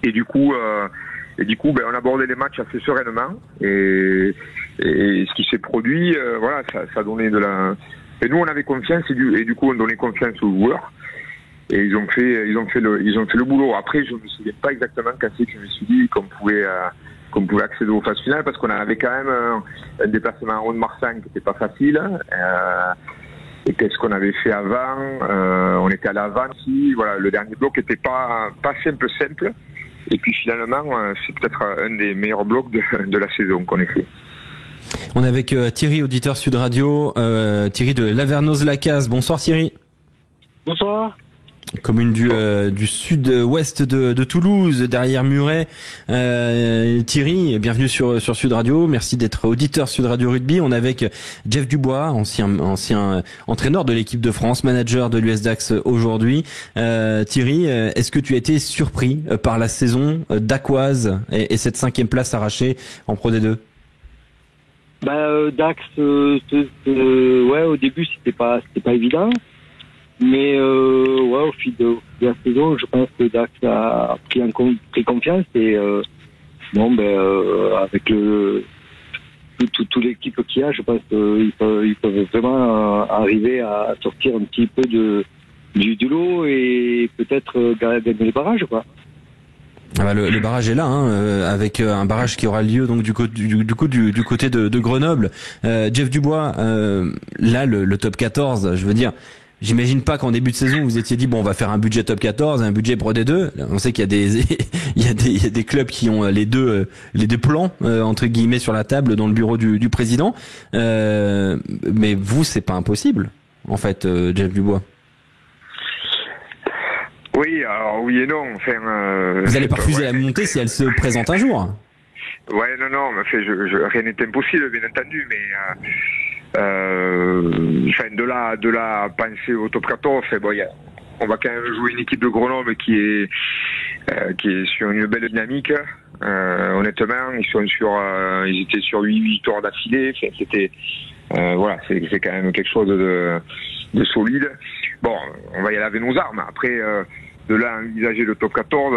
et du coup on abordait les matchs assez sereinement et ce qui s'est produit ça donnait de la et nous on avait confiance et du coup on donnait confiance aux joueurs et ils ont fait le boulot. Après je me souviens pas exactement quand c'est que je me suis dit qu'on pouvait accéder aux phases finales parce qu'on avait quand même un déplacement à Mont-de-Marsan qui était pas facile. Et qu'est-ce qu'on avait fait avant on était à l'avant aussi. Voilà, le dernier bloc était pas simple. Et puis finalement, c'est peut-être un des meilleurs blocs de la saison qu'on ait fait. On est avec Thierry, auditeur Sud Radio, Thierry de Lavernoz-Lacaze. Bonsoir Thierry. Bonsoir. Commune du sud-ouest de Toulouse, derrière Muret. Thierry, bienvenue sur Sud Radio. Merci d'être auditeur Sud Radio Rugby. On est avec Jeff Dubois, ancien entraîneur de l'équipe de France, manager de l'US Dax aujourd'hui. Thierry, est-ce que tu as été surpris par la saison dacquoise et cette 5e place arrachée en Pro D2? Dax, au début c'était pas évident. Mais au fil de la saison, je pense que Dax a pris confiance et avec toute l'équipe qu'il y a, je pense qu'ils peuvent vraiment arriver à sortir un petit peu du lot et peut-être gagner les barrages, quoi. Ah bah le barrage est là, avec un barrage qui aura lieu donc du côté de Grenoble. Jeff Dubois, là le top 14, je veux dire, j'imagine pas qu'en début de saison vous étiez dit bon on va faire un budget top 14, un budget Pro D2. On sait qu'il y a il y a des clubs qui ont les deux plans entre guillemets sur la table dans le bureau du président. Mais vous c'est pas impossible en fait, Jeff Dubois. Oui, alors oui et non. Enfin, vous allez pas refuser la montée si elle se présente un jour. Ouais, non, mais rien n'est impossible, bien entendu, mais enfin, de là à penser au top 14, bon, on va quand même jouer une équipe de Grenoble qui est sur une belle dynamique. Honnêtement, ils étaient sur 8 victoires d'affilée. Enfin, c'était voilà, c'est quand même quelque chose de solide. Bon, on va y aller avec nos armes. Après, de là à envisager le top 14,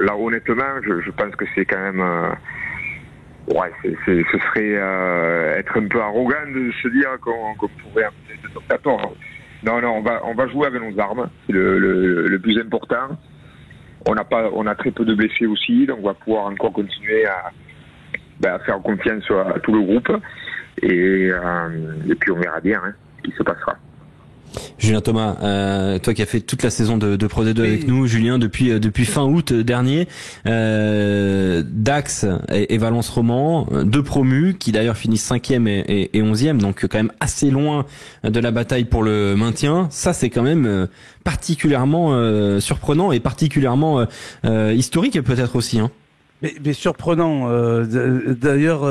là honnêtement, je pense que c'est quand même ouais, ce serait être un peu arrogant de se dire qu'on pourrait envisager le top 14. Non, on va jouer avec nos armes, c'est le plus important. On a très peu de blessés aussi, donc on va pouvoir encore continuer à faire confiance à tout le groupe et puis on verra bien ce qui se passera. Julien Thomas, toi qui as fait toute la saison de Pro D2 avec nous, Julien, depuis fin août dernier, Dax et Valence Roman, deux promus qui d'ailleurs finissent 5e et 11e, donc quand même assez loin de la bataille pour le maintien. Ça c'est quand même particulièrement surprenant et particulièrement historique peut-être aussi. Mais surprenant. D'ailleurs,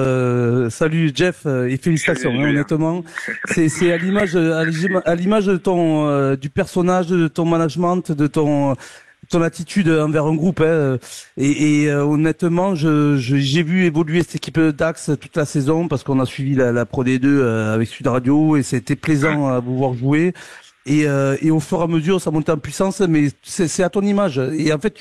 salut Jeff et félicitations. Honnêtement, c'est à l'image de ton du personnage, de ton management, de ton attitude envers un groupe. Et honnêtement, j'ai vu évoluer cette équipe de Dax toute la saison parce qu'on a suivi la Pro D2 avec Sud Radio et c'était plaisant à vous voir jouer. Et au fur et à mesure, ça monte en puissance. Mais c'est à ton image. Et en fait,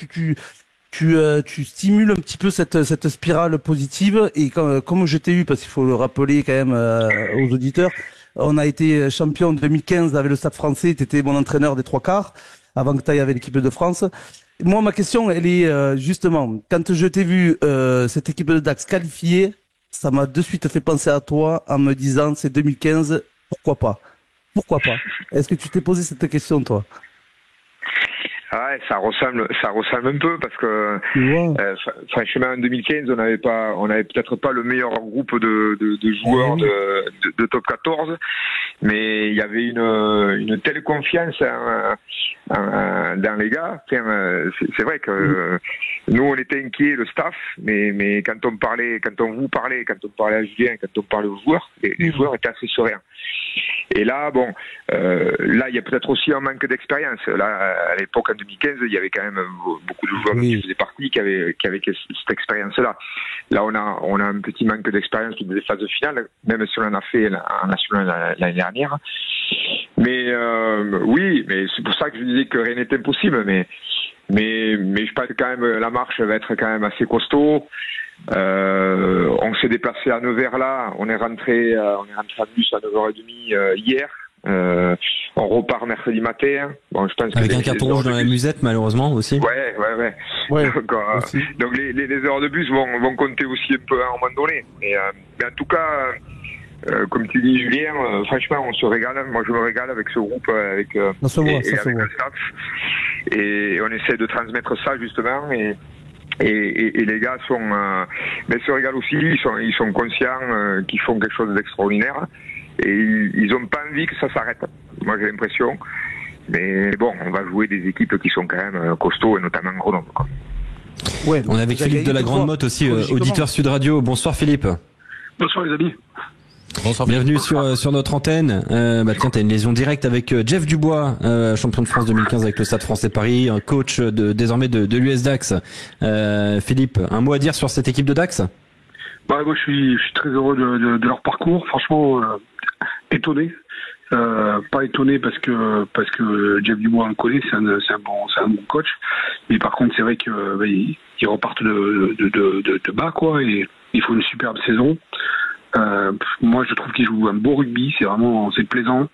tu stimules un petit peu cette spirale positive et comme je t'ai eu, parce qu'il faut le rappeler quand même aux auditeurs, on a été champion en 2015 avec le Stade Français, tu étais mon entraîneur des 3/4 avant que tu ailles avec l'équipe de France. Moi ma question elle est justement, quand je t'ai vu cette équipe de Dax qualifiée, ça m'a de suite fait penser à toi en me disant c'est 2015, pourquoi pas? Est-ce que tu t'es posé cette question toi? Ouais, ça ressemble un peu parce que franchement en 2015 on avait peut-être pas le meilleur groupe de joueurs de top 14, mais il y avait une telle confiance dans les gars. Enfin, c'est vrai que nous on était inquiets, le staff, mais quand on vous parlait à Julien, quand on parlait aux joueurs, les joueurs étaient assez sereins. Et là, bon, là il y a peut-être aussi un manque d'expérience. Là, à l'époque en 2015, il y avait quand même beaucoup de joueurs qui faisaient partie, qui avaient cette expérience-là. Là, on a un petit manque d'expérience toutes les phases finales, même si on en a fait en national l'année dernière. Mais oui, mais c'est pour ça que je disais que rien n'est impossible. Mais je pense que quand même la marche va être quand même assez costaud. On s'est déplacé à Nevers là, on est rentré à bus à 9h30 hier. On repart mercredi matin. Bon, je pense avec un carton rouge dans la musette malheureusement aussi. Ouais. Donc les heures de bus vont compter aussi un peu à un moment donné. Mais en tout cas, comme tu dis Julien, franchement on se régale. Moi je me régale avec ce groupe, avec le staff. Et on essaie de transmettre ça justement et les gars se régalent aussi, ils sont conscients qu'ils font quelque chose d'extraordinaire et ils ont pas envie que ça s'arrête. Moi j'ai l'impression, mais bon, on va jouer des équipes qui sont quand même costauds et notamment Grenoble. Ouais, on est avec Philippe de la Grande Motte aussi, auditeur Sud Radio. Bonsoir Philippe. Bonsoir les amis. Bonsoir, bienvenue sur notre antenne. Tiens, t'as une liaison directe avec Jeff Dubois, champion de France 2015 avec le Stade Français Paris, un coach désormais de l'US Dax. Philippe, un mot à dire sur cette équipe de Dax? Moi je suis très heureux de leur parcours. Franchement, étonné. Pas étonné parce que Jeff Dubois en connaît, c'est un bon coach. Mais par contre, c'est vrai que ils repartent de bas quoi, et ils font une superbe saison. Moi, je trouve qu'ils jouent un beau rugby. C'est plaisant.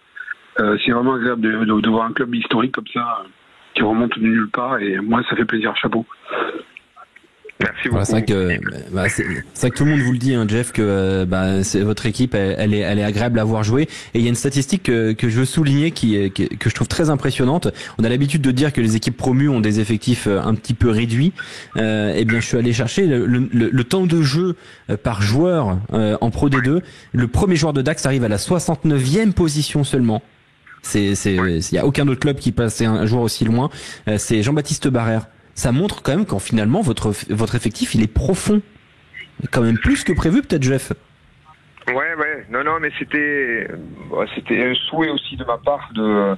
C'est vraiment agréable de voir un club historique comme ça qui remonte de nulle part. Et moi, ça fait plaisir. Chapeau. Voilà, c'est vrai que tout le monde vous le dit, hein, Jeff, que votre équipe, elle est agréable à voir jouer. Et il y a une statistique que je veux souligner que je trouve très impressionnante. On a l'habitude de dire que les équipes promues ont des effectifs un petit peu réduits. Eh bien, je suis allé chercher le temps de jeu par joueur en Pro D2. Le premier joueur de Dax arrive à la 69e position seulement. Il y a aucun autre club qui passe un joueur aussi loin. C'est Jean-Baptiste Barrère. Ça montre quand même qu'en finalement votre effectif il est profond, quand même plus que prévu peut-être, Jeff. Ouais, non, mais c'était un souhait aussi de ma part de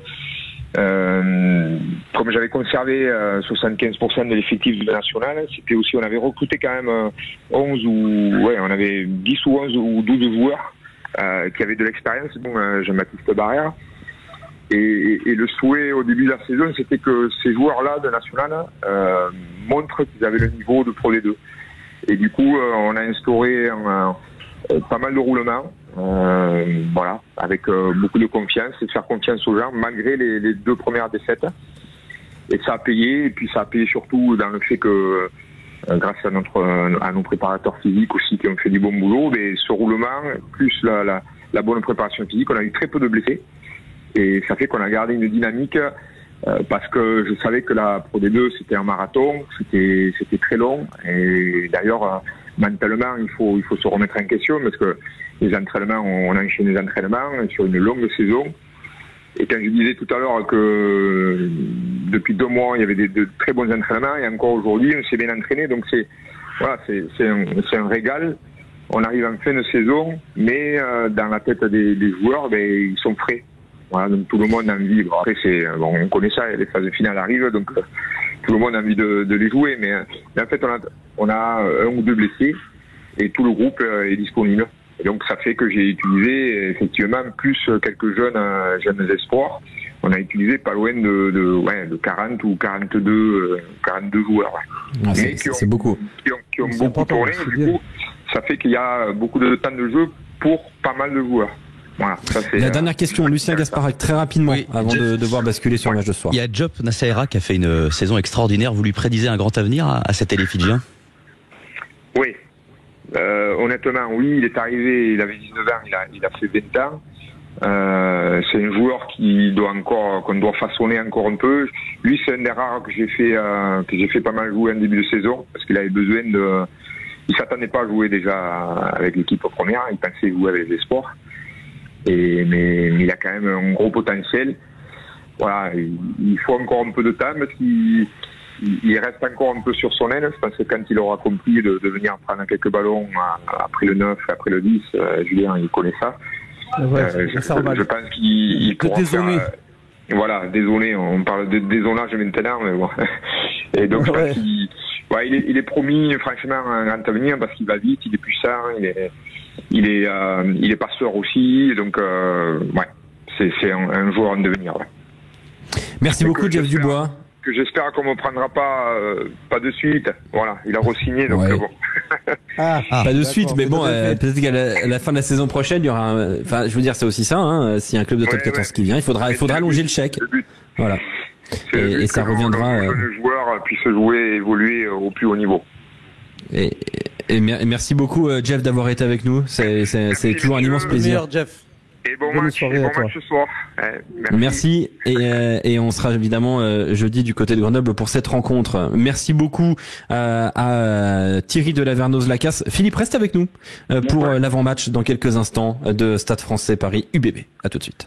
comme j'avais conservé 75% de l'effectif de national, c'était aussi, on avait recruté quand même 11 ou on avait 10 ou 11 ou 12 joueurs qui avaient de l'expérience, Jean-Baptiste Barrère. Et le souhait au début de la saison, c'était que ces joueurs-là de national montrent qu'ils avaient le niveau de Pro D2. Et du coup, on a instauré pas mal de roulements, avec beaucoup de confiance et de faire confiance aux gens, malgré les 2 premières défaites. Et ça a payé, et puis ça a payé surtout dans le fait que, grâce à nos préparateurs physiques aussi qui ont fait du bon boulot, mais ce roulement, plus la bonne préparation physique, on a eu très peu de blessés. Et ça fait qu'on a gardé une dynamique parce que je savais que la Pro D2 c'était un marathon, c'était très long. Et d'ailleurs, mentalement, il faut se remettre en question parce que les entraînements, on enchaîne les entraînements sur une longue saison. Et quand je disais tout à l'heure que depuis 2 mois, il y avait de très bons entraînements et encore aujourd'hui, on s'est bien entraîné. Donc c'est un régal. On arrive en fin de saison, mais dans la tête des joueurs, ils sont frais. Voilà, donc tout le monde a envie. Bon, après, on connaît ça, les phases finales arrivent, donc tout le monde a envie de les jouer. Mais en fait, on a 1 ou 2 blessés et tout le groupe est disponible. Et donc, ça fait que j'ai utilisé effectivement plus quelques jeunes espoirs. On a utilisé pas loin de 40 ou 42 joueurs. Ouais, c'est beaucoup. Qui ont beaucoup tourné. Du coup, ça fait qu'il y a beaucoup de temps de jeu pour pas mal de joueurs. Voilà, ça c'est la dernière question, Lucien Gasparac, très rapidement, avant de devoir basculer sur le match de ce soir. Il y a Diop Nassaera qui a fait une saison extraordinaire. Vous lui prédisez un grand avenir à cet ailier fidjien? Oui. Honnêtement, oui, il est arrivé, il avait 19 ans, il a fait 20 ans. C'est un joueur qu'on doit façonner encore un peu. Lui, c'est un des rares que j'ai fait pas mal jouer en début de saison, parce qu'il avait besoin il s'attendait pas à jouer déjà avec l'équipe première, il pensait jouer avec les espoirs. Mais il a quand même un gros potentiel. Voilà, il faut encore un peu de temps parce qu'il reste encore un peu sur son aile. Je pense que quand il aura compris de venir prendre quelques ballons après le 9, après le 10, Julien, il connaît ça. Ouais, je pense qu'il pourra faire... Voilà, désolé, on parle de dézonage maintenant, mais bon. Et donc, je pense qu'il est promis, franchement, un grand avenir parce qu'il va vite, il est puissant, il est passeur aussi, donc c'est un joueur en devenir. Ouais. Merci beaucoup, Jeff Dubois. Que j'espère qu'on me prendra pas de suite. Voilà, il a re-signé, donc bon. Pas de suite, mais bon, peut-être qu'à la fin de la saison prochaine, il y aura. Enfin, je veux dire, c'est aussi ça. Hein, s'il y a un club de top 14 qui vient, il faudra allonger le chèque. Voilà. Et ça reviendra. Que le joueur puisse jouer, et évoluer au plus haut niveau. Et merci beaucoup, Jeff, d'avoir été avec nous. C'est toujours un immense plaisir. Jeff. Et bon match ce soir. Merci. Et on sera évidemment jeudi du côté de Grenoble pour cette rencontre. Merci beaucoup à Thierry de Lavernos-Lacasse. Philippe, reste avec nous pour l'avant-match dans quelques instants de Stade Français Paris UBB. À tout de suite.